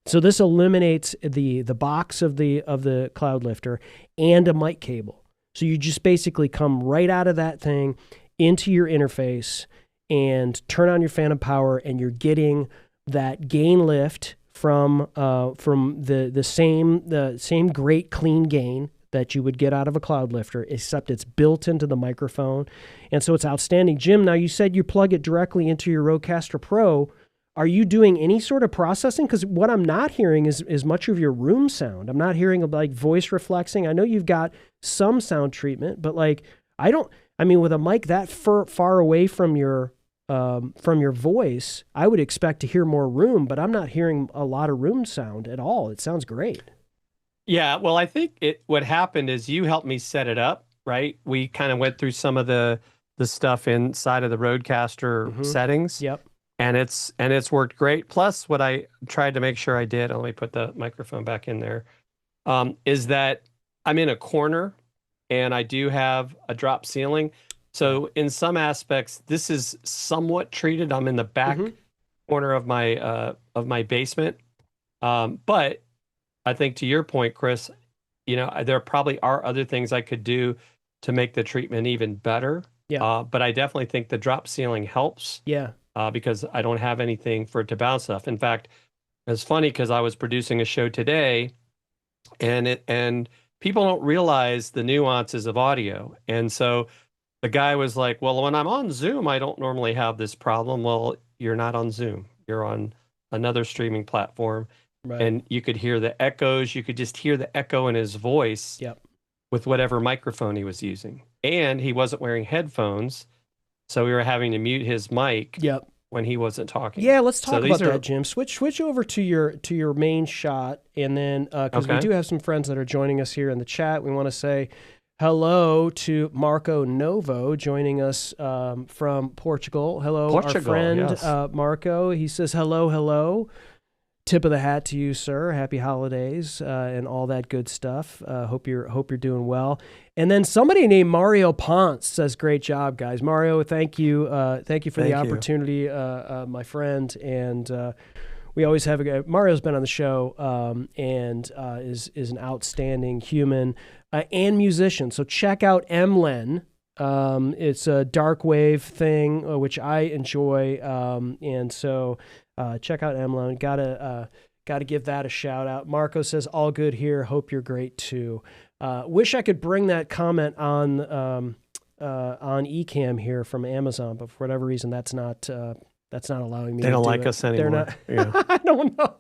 So this eliminates the box of the cloud lifter and a mic cable. So you just basically come right out of that thing into your interface and turn on your phantom power, and you're getting that gain lift from the same great clean gain that you would get out of a cloud lifter, except it's built into the microphone. And so it's outstanding. Jim, now you said you plug it directly into your Rodecaster Pro. Are you doing any sort of processing? Because what I'm not hearing is much of your room sound. I'm not hearing like voice reflexing. I know you've got some sound treatment, but like with a mic that far away from your voice, I would expect to hear more room, but I'm not hearing a lot of room sound at all. It sounds great. Yeah, well, I think what happened is you helped me set it up, right? We kind of went through some of the stuff inside of the Rodecaster settings. Yep. And it's worked great. Plus, what I tried to make sure I did, let me put the microphone back in there, is that I'm in a corner and I do have a drop ceiling. So in some aspects, this is somewhat treated. I'm in the back corner of my basement. But I think to your point, Chris, there probably are other things I could do to make the treatment even better. Yeah. But I definitely think the drop ceiling helps. Yeah. Because I don't have anything for it to bounce off. In fact, it's funny because I was producing a show today, and people don't realize the nuances of audio. And so the guy was like, well, when I'm on Zoom, I don't normally have this problem. Well, you're not on Zoom. You're on another streaming platform. Right. And you could hear the echoes. You could just hear the echo in his voice with whatever microphone he was using. And he wasn't wearing headphones, so we were having to mute his mic when he wasn't talking. Yeah, let's talk about that, Jim. Switch over to your main shot, and then because we do have some friends that are joining us here in the chat, we want to say hello to Marco Novo joining us from Portugal. Hello, our friend Marco. He says hello. Tip of the hat to you, sir. Happy holidays and all that good stuff. Hope you're doing well. And then somebody named Mario Ponce says, "Great job, guys." Mario, thank you for the opportunity, my friend. And we always have Mario's been on the show and is an outstanding human and musician. So check out Emlen. It's a dark wave thing which I enjoy, and so. Check out Emlyn. Gotta give that a shout out. Marco says, all good here. Hope you're great too. Wish I could bring that comment on Ecamm here from Amazon, but for whatever reason, that's not That's not allowing me. They to don't do like it. us anymore. They're not. I don't know.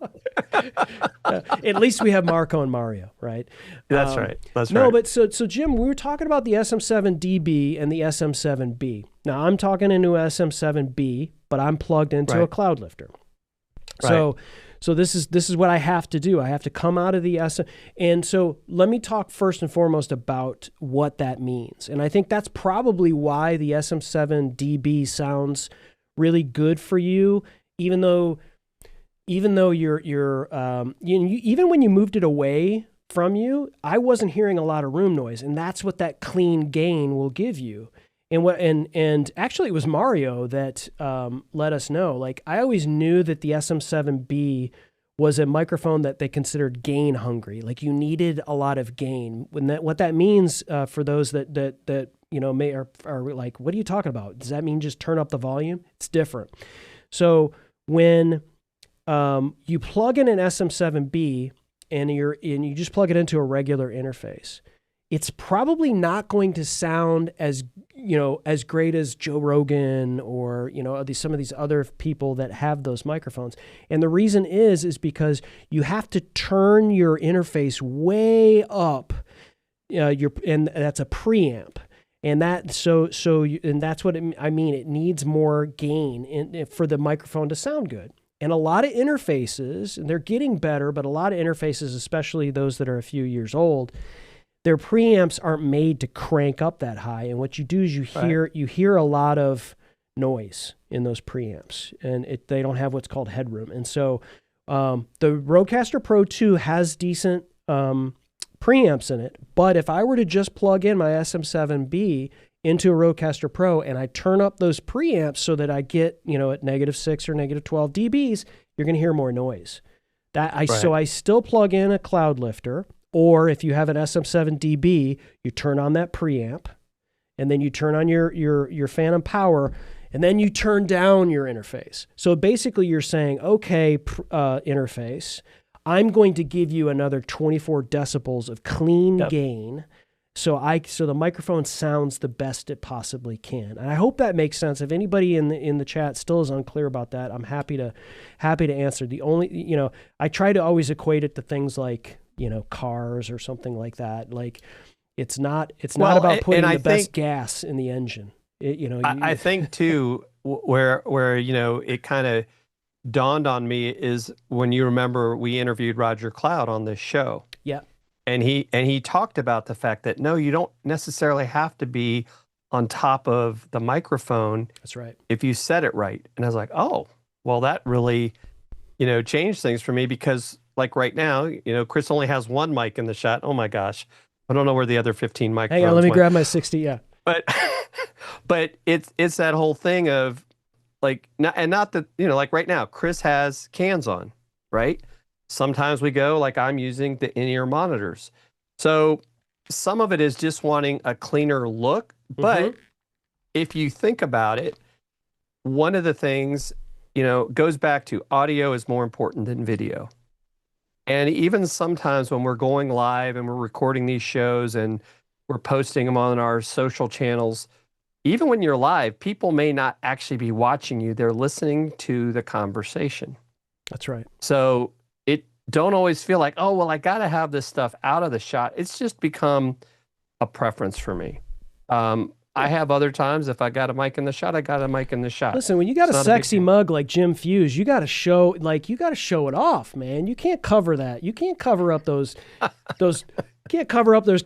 At least we have Marco and Mario, right? That's right. That's no, right. but so Jim, we were talking about the SM7DB and the SM7B. Now I'm talking into a SM7B, but I'm plugged into a cloud lifter. So this is what I have to do. I have to come out of the SM. And so let me talk first and foremost about what that means. And I think that's probably why the SM7DB sounds really good for you, even though you're even when you moved it away from you, I wasn't hearing a lot of room noise, and that's what that clean gain will give you. And actually it was Mario that let us know. Like, I always knew that the SM7B was a microphone that they considered gain hungry. Like, you needed a lot of gain. What that means for those that are like, what are you talking about? Does that mean just turn up the volume? It's different. So when you plug in an SM7B and you just plug it into a regular interface, it's probably not going to sound as great as Joe Rogan or some of these other people that have those microphones. And the reason is because you have to turn your interface way up. And that's a preamp. And that's what I mean. It needs more gain for the microphone to sound good. And a lot of interfaces, and they're getting better, but a lot of interfaces, especially those that are a few years old, their preamps aren't made to crank up that high. And what you do is you hear a lot of noise in those preamps, and they don't have what's called headroom. And so the Rodecaster Pro 2 has decent preamps in it, but if I were to just plug in my SM7B into a Rodecaster Pro and I turn up those preamps so that I get, at -6 or -12 dBs, you're going to hear more noise. So I still plug in a cloud lifter, or if you have an SM7DB, you turn on that preamp, and then you turn on your phantom power, and then you turn down your interface. So basically you're saying, okay, interface, I'm going to give you another 24 decibels of clean gain, so the microphone sounds the best it possibly can. And I hope that makes sense. If anybody in the chat still is unclear about that, I'm happy to answer. The only, I try to always equate it to things like, cars or something like that. Like, it's not about putting the best gas in the engine. I think too, where it kind of dawned on me is when you remember we interviewed Roger Cloud on this show. Yeah. And he talked about the fact that, no, you don't necessarily have to be on top of the microphone. That's right. If you set it right. And I was like, oh, well, that really, changed things for me, because like right now, Chris only has one mic in the shot. Oh my gosh. I don't know where the other 15 microphones Hang on, let me went. grab my 60. Yeah. But it's that whole thing of like, not that, like right now, Chris has cans on, right? Sometimes we go, like I'm using the in-ear monitors. So some of it is just wanting a cleaner look. But if you think about it, one of the things, goes back to audio is more important than video. And even sometimes when we're going live and we're recording these shows and we're posting them on our social channels, even when you're live, people may not actually be watching you. They're listening to the conversation. That's right. So don't always feel like, oh, well, I got to have this stuff out of the shot. It's just become a preference for me. I have other times, if I got a mic in the shot, I got a mic in the shot. Listen, when you got a sexy mug like Jim Fuhs, you got to show it off, man. You can't cover that. You can't cover up those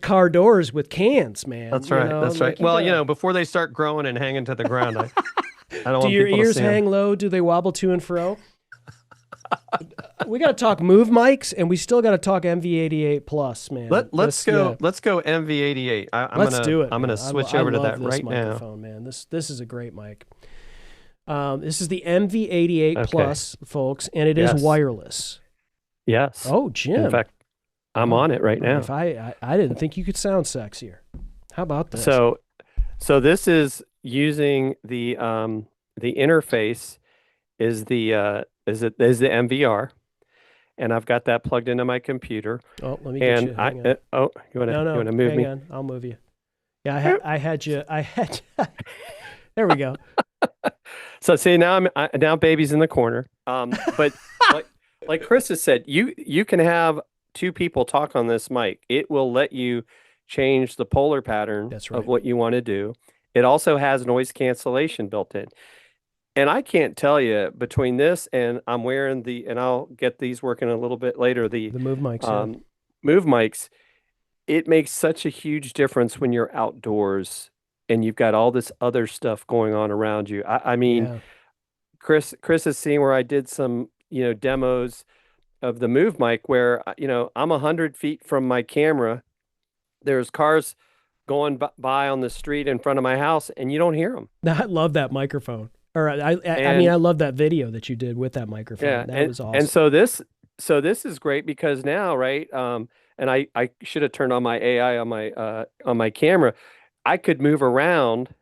car doors with cans, man. That's right. That's right. Well, before they start growing and hanging to the ground, I don't want people to see them. Do your ears hang low? Do they wobble to and fro? We got to talk move mics, and we still got to talk MV88 Plus, man. Let's go MV88. Let's do it. I'm gonna switch over to that right now. Man, this is a great mic. This is the MV88 Plus, folks, and it is wireless. Yes. Oh, Jim. In fact, I'm on it right now. If I didn't think you could sound sexier. How about this? So this is using the interface is the MVR, and I've got that plugged into my computer. Oh, let me get you. You want to move me? Hang on, I'll move you. Yeah, I had you. There we go. So see, now baby's in the corner. But like Chris has said, you can have two people talk on this mic. It will let you change the polar pattern That's right. of what you want to do. It also has noise cancellation built in. And I can't tell you between this and I'm wearing and I'll get these working a little bit later, the Move mics. move mics. It makes such a huge difference when you're outdoors and you've got all this other stuff going on around you. I mean, Yeah. Chris has seen where I did some, demos of the move mic where, I'm 100 feet from my camera. There's cars going by on the street in front of my house and you don't hear them. I love that microphone. Or I mean, I love that video that you did with that microphone. Yeah, That was awesome. And so this is great because now, right? And I should have turned on my AI on my camera. I could move around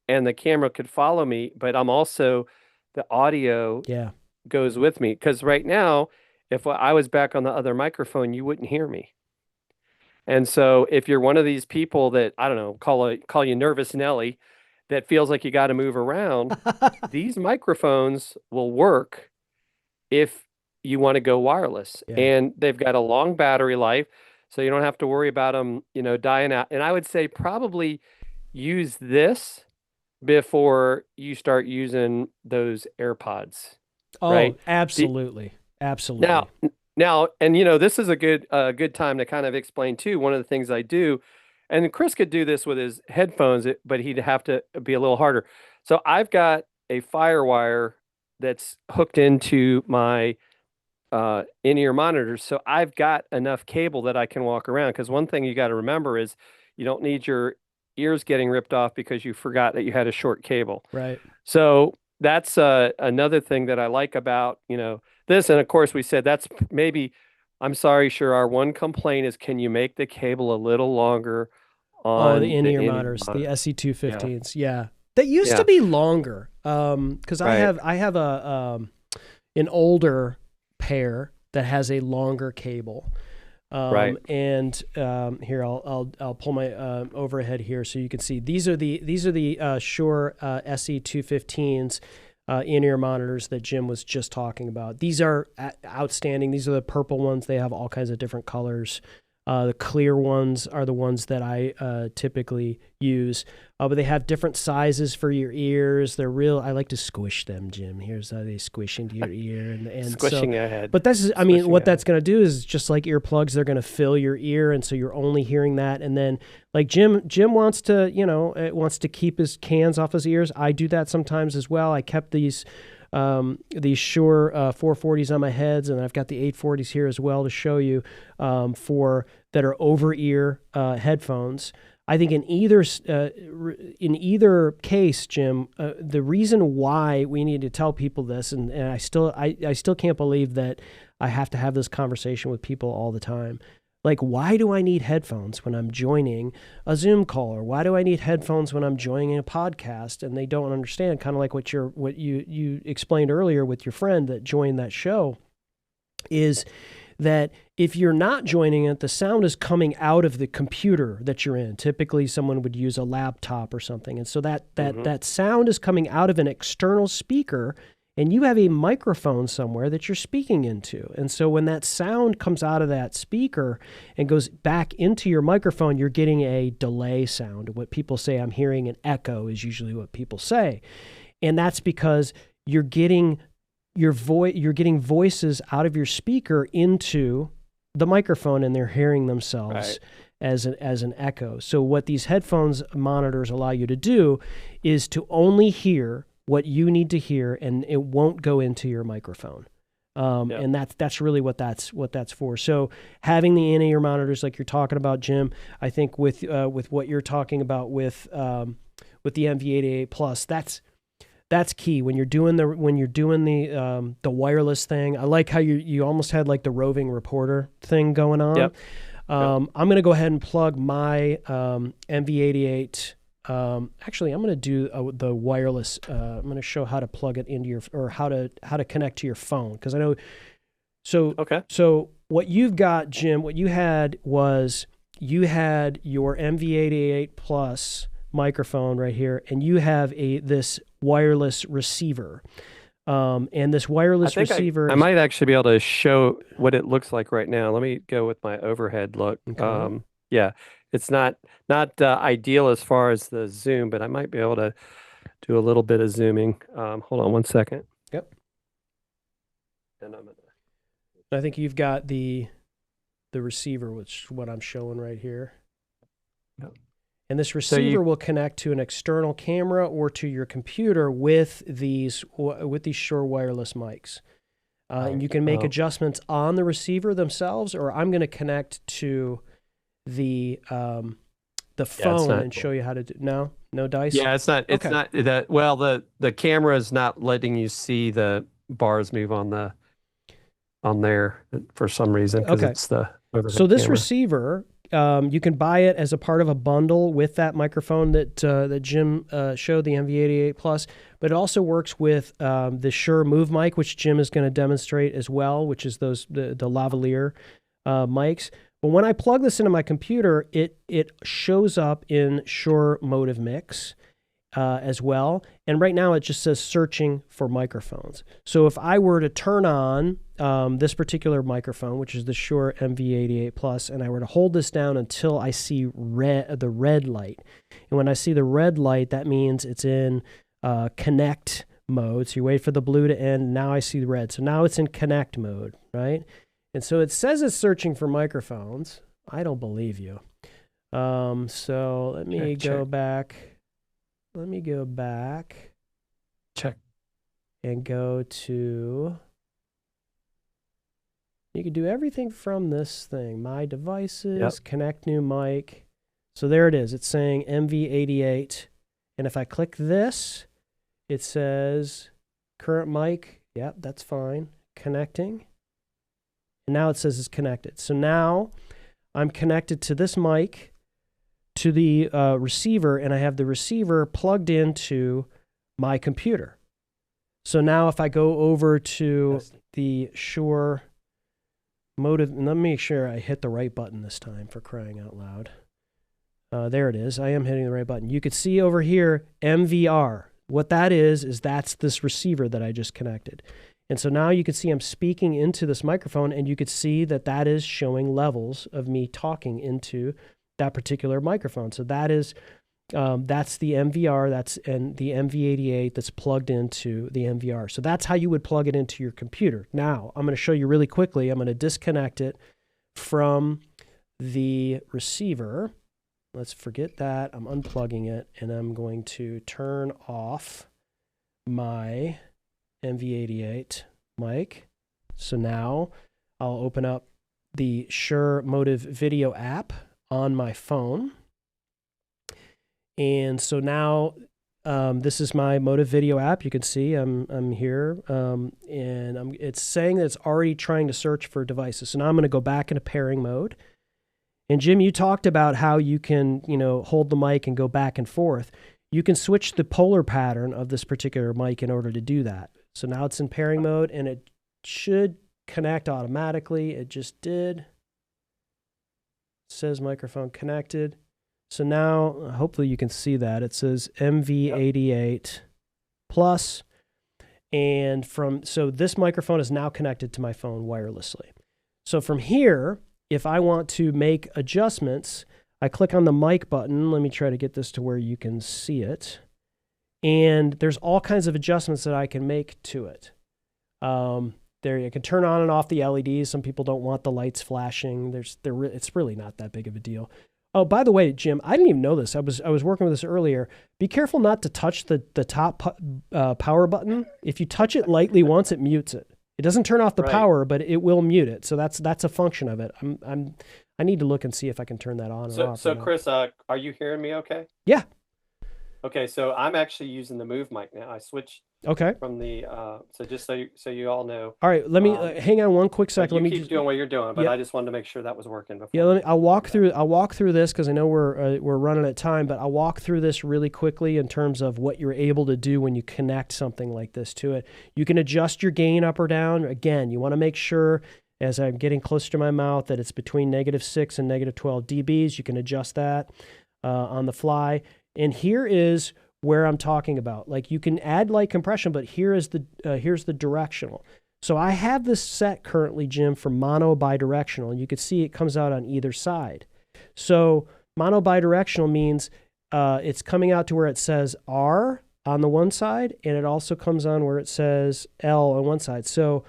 and the camera could follow me, but the audio goes with me. Because right now, if I was back on the other microphone, you wouldn't hear me. And so if you're one of these people that, I don't know, call you Nervous Nelly, that feels like you got to move around, these microphones will work if you want to go wireless. Yeah. And they've got a long battery life, so you don't have to worry about them, dying out. And I would say probably use this before you start using those AirPods. Oh, right? absolutely. Absolutely. Now, and this is a good time to kind of explain too. One of the things I do, and Chris could do this with his headphones, but he'd have to be a little harder. So I've got a FireWire that's hooked into my in-ear monitors. So I've got enough cable that I can walk around. Because one thing you got to remember is you don't need your ears getting ripped off because you forgot that you had a short cable. Right. So that's another thing that I like about, this. And of course, we said that's maybe, I'm sorry, Sure, our one complaint is, can you make the cable a little longer on the in-ear monitors, the SC215s? Yeah. That used Yeah. to be longer. Because Right. I have an older pair that has a longer cable. Right. And here I'll pull my overhead here so you can see these are the Shure SE215s in-ear monitors that Jim was just talking about. These are outstanding. These are the purple ones. They have all kinds of different colors. The clear ones are the ones that I typically use, but they have different sizes for your ears. They're real. I like to squish them, Jim. Here's how they squish into your ear and Squishing ahead. But what that's going to do is just like earplugs, they're going to fill your ear, and so you're only hearing that. And then, like Jim wants to keep his cans off his ears. I do that sometimes as well. I kept these Shure 440s on my heads, and I've got the 840s here as well to show you that are over ear headphones. I think in either case, Jim, the reason why we need to tell people this, and I still can't believe that I have to have this conversation with people all the time. Like, why do I need headphones when I'm joining a Zoom call, or why do I need headphones when I'm joining a podcast? And they don't understand, kind of like what you explained earlier with your friend that joined that show, is that if you're not joining it, the sound is coming out of the computer that you're in. Typically, someone would use a laptop or something, and so that sound is coming out of an external speaker. And you have a microphone somewhere that you're speaking into. And so when that sound comes out of that speaker and goes back into your microphone, you're getting a delay sound. What people say, I'm hearing an echo, is usually what people say. And that's because you're getting voices out of your speaker into the microphone, and they're hearing themselves as an echo. So what these headphones monitors allow you to do is to only hear what you need to hear, and it won't go into your microphone. And that's really what that's for. So having the in-ear monitors like you're talking about, Jim, I think with what you're talking about with the MV88 Plus, that's key when you're doing the wireless thing. I like how you almost had like the roving reporter thing going on. Yep. I'm going to go ahead and plug my MV88. Actually, I'm going to do the wireless. I'm going to show how to plug it into how to connect to your phone, because I know. So Okay. So what you've got, Jim, what you had was your MV88 Plus microphone right here, and you have this wireless receiver. And this wireless receiver. I might actually be able to show what it looks like right now. Let me go with my overhead look. Okay. Yeah, it's not ideal as far as the zoom, but I might be able to do a little bit of zooming. Hold on one second. Yep. And I think you've got the receiver, which is what I'm showing right here. Yep. And this receiver will connect to an external camera or to your computer with these Shure wireless mics. And you can make adjustments on the receiver themselves, or I'm going to connect to the phone and show you how to do. No dice. Yeah, it's not that. Well, the camera is not letting you see the bars move on there for some reason, because it's the overhead So this camera. receiver, you can buy it as a part of a bundle with that microphone that Jim showed, the MV88 Plus, but it also works with the Shure Move mic, which Jim is going to demonstrate as well, which is the lavalier mics. But when I plug this into my computer, it shows up in Shure Motive Mix as well. And right now it just says searching for microphones. So if I were to turn on this particular microphone, which is the Shure MV88 Plus, and I were to hold this down until I see the red light. And when I see the red light, that means it's in connect mode. So you wait for the blue to end. Now I see the red. So now it's in connect mode, right? And so it says it's searching for microphones. I don't believe you. So let me go back. Let me go back. Check. And go to... You can do everything from this thing. My devices, connect new mic. So there it is. It's saying MV88. And if I click this, it says current mic. Yep, that's fine. Connecting. And now it says it's connected. So now I'm connected to this mic, to the receiver, and I have the receiver plugged into my computer. So now if I go over to the Shure Motive, and let me make sure I hit the right button this time, for crying out loud. There it is. I am hitting the right button. You could see over here, MVR. What that is that's this receiver that I just connected. And so now you can see I'm speaking into this microphone, and you could see that is showing levels of me talking into that particular microphone. So that's the MVR, and the MV88 that's plugged into the MVR. So that's how you would plug it into your computer. Now, I'm going to show you really quickly. I'm going to disconnect it from the receiver. Let's forget that. I'm unplugging it, and I'm going to turn off my MV88 mic. So now I'll open up the Shure Motive Video app on my phone. And so now this is my Motive Video app. You can see I'm here, and it's saying that it's already trying to search for devices. So now I'm going to go back into pairing mode. And Jim, you talked about how you can, hold the mic and go back and forth. You can switch the polar pattern of this particular mic in order to do that. So now it's in pairing mode, and it should connect automatically. It just did. It says microphone connected. So now, hopefully you can see that. It says MV88 Plus. And so this microphone is now connected to my phone wirelessly. So from here, if I want to make adjustments, I click on the mic button. Let me try to get this to where you can see it. And there's all kinds of adjustments that I can make to it. There, you can turn on and off the LEDs. Some people don't want the lights flashing. It's really not that big of a deal. Oh, by the way, Jim, I didn't even know this. I was working with this earlier. Be careful not to touch the top power button. If you touch it lightly once, it mutes it. It doesn't turn off the power, but it will mute it. So that's a function of it. I need to look and see if I can turn that on or off. So Chris, are you hearing me okay? Yeah. Okay, so I'm actually using the Move mic now. I switched from the so just so you all know. All right, let me hang on one quick second. Let me keep doing what you're doing, but I just wanted to make sure that was working before. Yeah, I'll walk through this because I know we're running out of time, but I'll walk through this really quickly in terms of what you're able to do when you connect something like this to it. You can adjust your gain up or down. Again, you want to make sure, as I'm getting closer to my mouth, that it's between -6 and -12 dBs. You can adjust that on the fly. And here is where I'm talking about. Like you can add light compression, but here's the directional. So I have this set currently, Jim, for mono bidirectional, and you can see it comes out on either side. So mono bidirectional means it's coming out to where it says R on the one side, and it also comes on where it says L on one side. So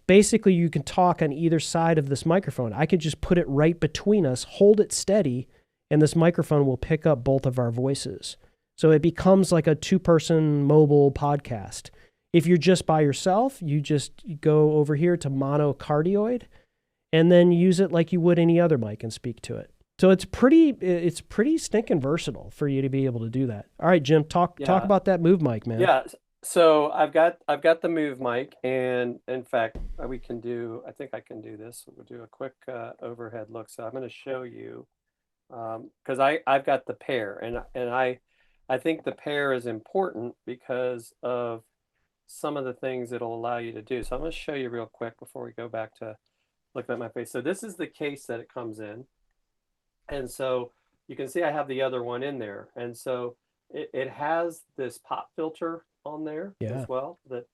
basically you can talk on either side of this microphone. I could just put it right between us, hold it steady, and this microphone will pick up both of our voices. So it becomes like a two-person mobile podcast. If you're just by yourself, you just go over here to monocardioid and then use it like you would any other mic and speak to it. So it's pretty stinking versatile for you to be able to do that. All right, Jim, talk about that Move mic, man. Yeah. So I've got the Move mic, and in fact, I think I can do this. We'll do a quick overhead look. So I'm going to show you because I've got the pair, and I think the pair is important because of some of the things it'll allow you to do. So I'm going to show you real quick before we go back to looking at my face. So this is the case that it comes in. And so you can see I have the other one in there. And so it has this pop filter on there as well that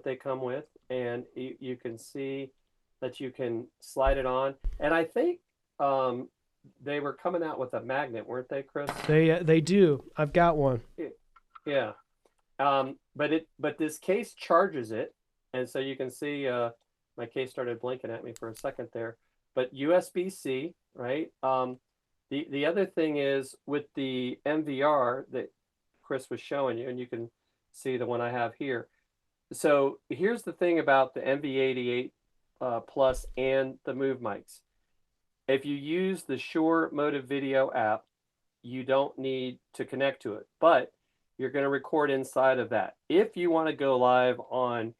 they come with. And you can see that you can slide it on. And I think they were coming out with a magnet, weren't they, Chris? They do. I've got one. Yeah. But this case charges it. And so you can see my case started blinking at me for a second there. But USB-C, right? The other thing is with the MVR that Chris was showing you, and you can see the one I have here. So here's the thing about the MV88 Plus and the Move mics. If you use the Shure Motive Video app, you don't need to connect to it, but you're going to record inside of that. If you want to go live on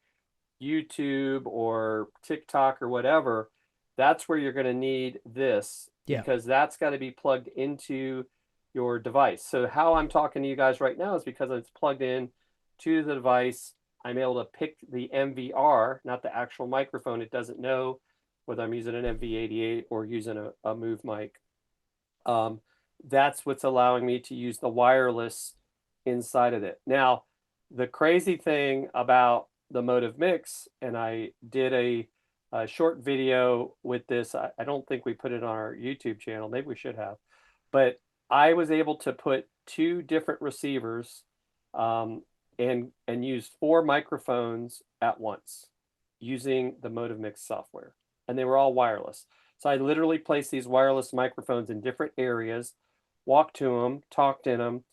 YouTube or TikTok or whatever, that's where you're going to need this because that's got to be plugged into your device. So how I'm talking to you guys right now is because it's plugged in to the device. I'm able to pick the MVR, not the actual microphone. It doesn't know whether I'm using an MV88 or using a Move mic. That's what's allowing me to use the wireless inside of it. Now, the crazy thing about the Motive Mix, and I did a short video with this. I don't think we put it on our YouTube channel. Maybe we should have. But I was able to put two different receivers and use 4 microphones at once using the Motive Mix software. And they were all wireless. So I literally placed these wireless microphones in different areas, walked to them, talked in them.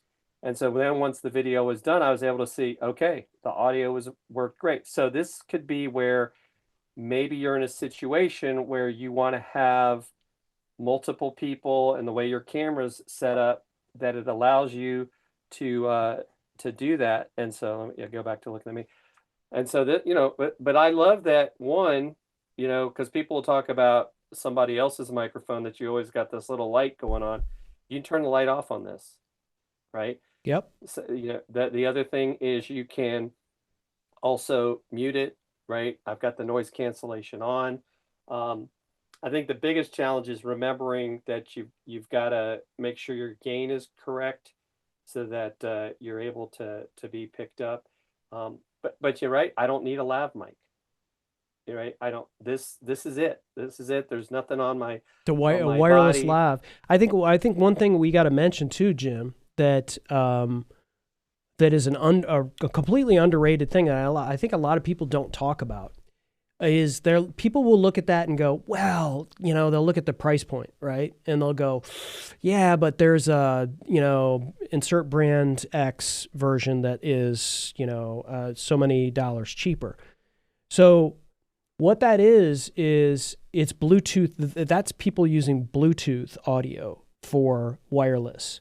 And so then once the video was done, I was able to see, okay, the audio worked great. So this could be where maybe you're in a situation where you want to have multiple people, and the way your camera's set up, that it allows you to do that. And so let me go back to looking at me. And so that, but I love that one, because people will talk about somebody else's microphone that you always got this little light going on. You can turn the light off on this, right? Yep. So, the other thing is you can also mute it, right? I've got the noise cancellation on. I think the biggest challenge is remembering that you've got to make sure your gain is correct so that you're able to be picked up. But you're right. I don't need a lav mic. You're right. I don't. This is it. This is it. There's nothing on my wireless body. lav. I think one thing we got to mention too, Jim, that that is a completely underrated thing that I think a lot of people don't talk about is people will look at that and go, well, they'll look at the price point, right? And they'll go, yeah, but there's a, insert brand X version that is, so many dollars cheaper. So what that is it's Bluetooth. That's people using Bluetooth audio for wireless.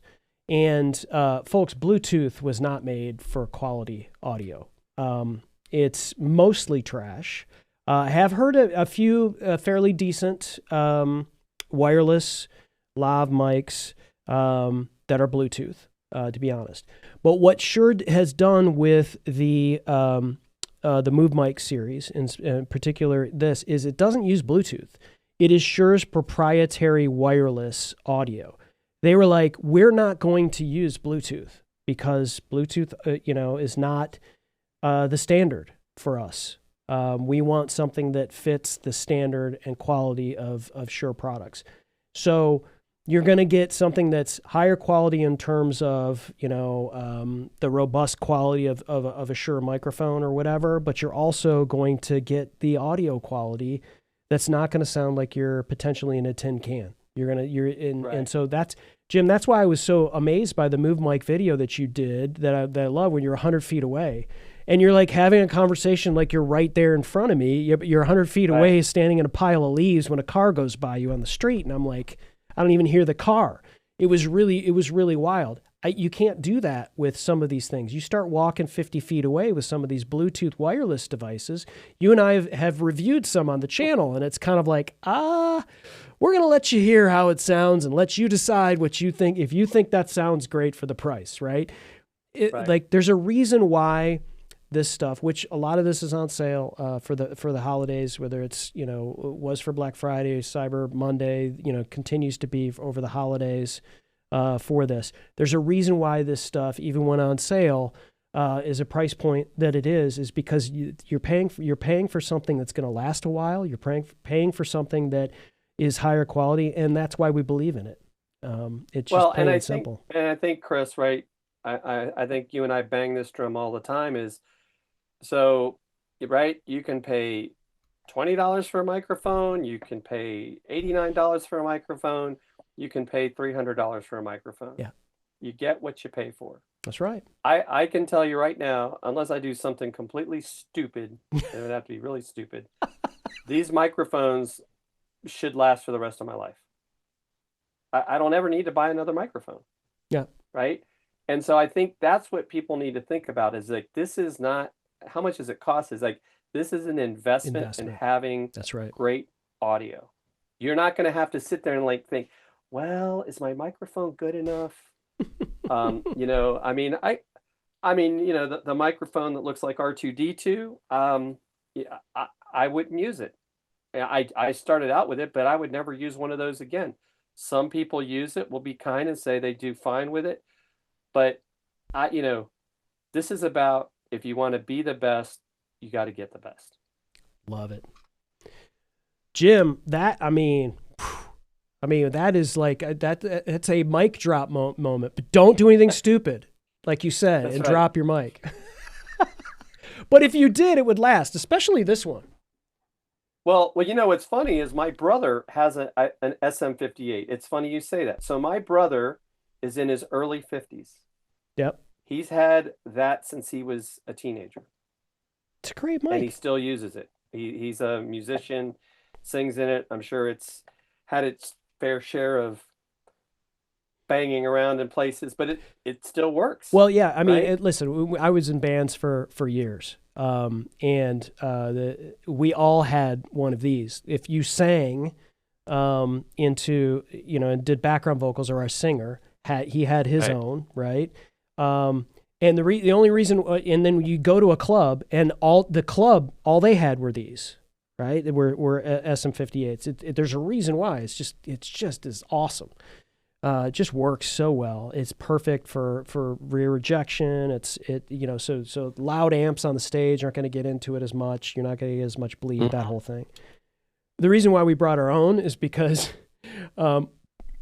And folks, Bluetooth was not made for quality audio. It's mostly trash. I have heard a few fairly decent wireless lav mics that are Bluetooth, to be honest. But what Shure has done with the Move Mic series, in particular this, is it doesn't use Bluetooth. It is Shure's proprietary wireless audio. they were like, we're not going to use Bluetooth because Bluetooth, is not the standard for us. We want something that fits the standard and quality of Shure products. So you're going to get something that's higher quality in terms of, the robust quality of a Shure microphone or whatever, but you're also going to get the audio quality that's not going to sound like you're potentially in a tin can. And so that's, Jim, that's why I was so amazed by the Move Mic video that you did that I love when you're 100 feet away. And you're like having a conversation like you're right there in front of me. You're 100 feet away standing in a pile of leaves when a car goes by you on the street. And I'm like, I don't even hear the car. It was really wild. You can't do that with some of these things. You start walking 50 feet away with some of these Bluetooth wireless devices. You and I have reviewed some on the channel, and it's kind of like, we're going to let you hear how it sounds and let you decide what you think, if you think that sounds great for the price, right? Like, there's a reason why this stuff, which a lot of this is on sale for the holidays, whether it's, was for Black Friday, Cyber Monday, continues to be over the holidays for this. There's a reason why this stuff, even when on sale, is a price point that it is because you're paying for something that's going to last a while. You're paying for something that is higher quality, and that's why we believe in it. It's just plain and simple. And I think, Chris, right? I think you and I bang this drum all the time. So, right? You can pay $20 for a microphone. You can pay $89 for a microphone. You can pay $300 for a microphone. Yeah. You get what you pay for. That's right. I can tell you right now, unless I do something completely stupid, and it would have to be really stupid, these microphones should last for the rest of my life. I don't ever need to buy another microphone. Yeah. Right. And so I think that's what people need to think about is like, this is not, how much does it cost? Is like, this is an investment in having great audio. You're not going to have to sit there and like think, well, is my microphone good enough? The microphone that looks like R2D2, I wouldn't use it. I started out with it, but I would never use one of those again. Some people use it, will be kind and say they do fine with it. But this is about, if you want to be the best, you got to get the best. Love it. Jim, that is like, it's a mic drop moment, but don't do anything stupid, like you said, and drop your mic. But if you did, it would last, especially this one. Well, what's funny is my brother has an SM58. It's funny you say that. So my brother is in his early 50s. Yep. He's had that since he was a teenager. It's a great mic. And he still uses it. He's a musician, sings in it. I'm sure it's had its fair share of banging around in places, but it still works. Well, yeah. I mean, listen, I was in bands for years. And we all had one of these. If you sang into, and did background vocals, or our singer, he had his own, right? And the only reason, and then you go to a club, and all they had were these, right? They were SM58s. There's a reason why. It's just as awesome. It just works so well. It's perfect for rear rejection. So loud amps on the stage aren't going to get into it as much. You're not going to get as much bleed, that whole thing. The reason why we brought our own is because, the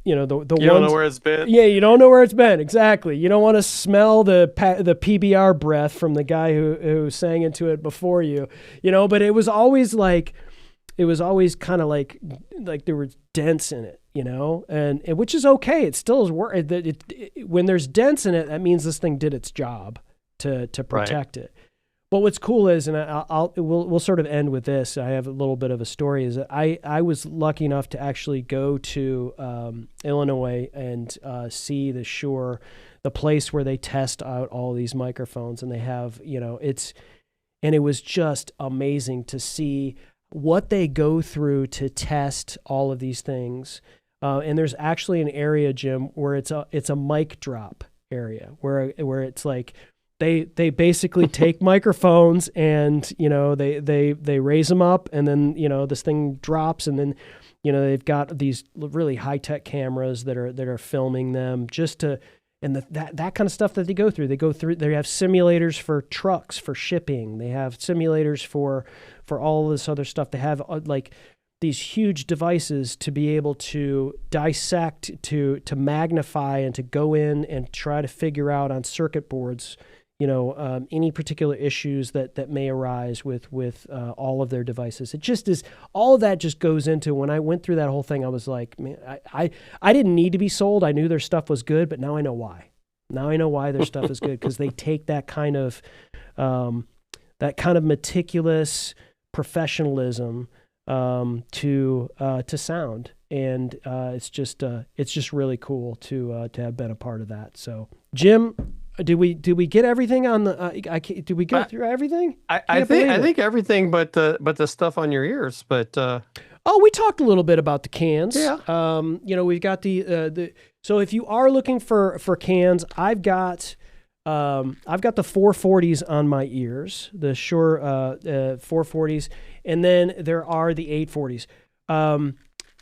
you ones, don't know where it's been. Yeah, you don't know where it's been. Exactly. You don't want to smell the PBR breath from the guy who sang into it before you. But it was always kind of like there were dents in it. And which is okay. It still is work. When there's dents in it, that means this thing did its job to protect it. But what's cool is, and we'll sort of end with this. I have a little bit of a story. Is that I was lucky enough to actually go to Illinois and see the Shure, the place where they test out all these microphones, and they have and it was just amazing to see what they go through to test all of these things. And there's actually an area, Jim, where it's a mic drop area where it's like they basically take microphones and they raise them up, and then this thing drops, and then they've got these really high tech cameras that are filming them and that kind of stuff that they go through. They have simulators for trucks, for shipping. They have simulators for all this other stuff. They have like these huge devices to be able to dissect, to magnify, and to go in and try to figure out on circuit boards, any particular issues that may arise with all of their devices. It just is, all of that just goes into, when I went through that whole thing, I was like, man, I didn't need to be sold. I knew their stuff was good, but now I know why. Now I know why their stuff is good, because they take that kind of meticulous professionalism to sound, and it's just really cool to have been a part of that. So, Jim, did we get everything on the? Did we go through everything? I think everything, but the stuff on your ears. But we talked a little bit about the cans. Yeah. We've got the. So if you are looking for cans, I've got the 440s on my ears, the Shure 440s, and then there are the 840s.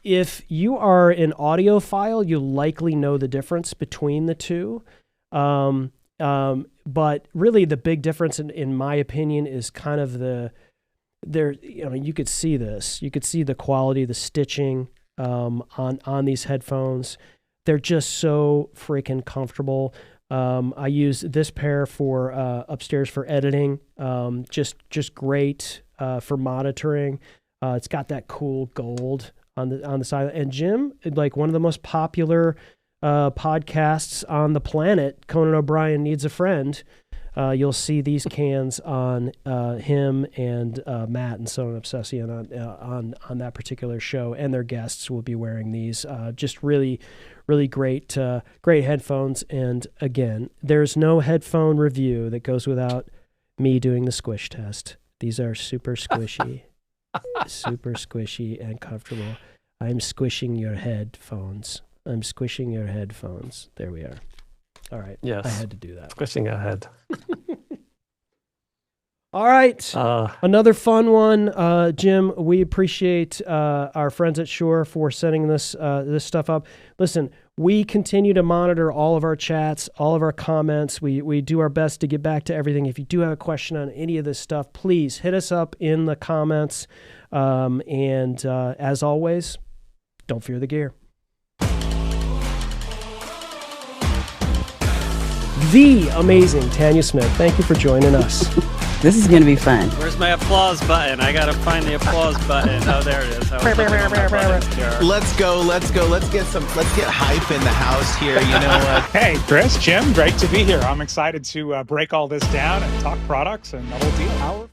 If you are an audiophile, you likely know the difference between the two. But really the big difference in my opinion is kind of you could see this. You could see the quality, the stitching on these headphones. They're just so freaking comfortable. I use this pair for upstairs for editing. Just great for monitoring. It's got that cool gold on the side. And Jim, like one of the most popular podcasts on the planet, Conan O'Brien Needs a Friend. You'll see these cans on him and Matt and Sonan Obsessian on that particular show, and their guests will be wearing these. Just really, really great headphones. And again, there's no headphone review that goes without me doing the squish test. These are super squishy, super squishy and comfortable. I'm squishing your headphones. I'm squishing your headphones. There we are. All right. Yes. I had to do that. Squishing a head. All right. Another fun one. Jim, we appreciate our friends at Shure for sending this stuff up. Listen, we continue to monitor all of our chats, all of our comments. We do our best to get back to everything. If you do have a question on any of this stuff, please hit us up in the comments. And as always, don't fear the gear. The amazing Tanya Smith, thank you for joining us. This is going to be fun. Where's my applause button? I gotta find the applause button. Oh, there it is. Let's go. Let's get hype in the house here. You know what? Hey, Chris, Jim, great to be here. I'm excited to break all this down and talk products and the whole deal.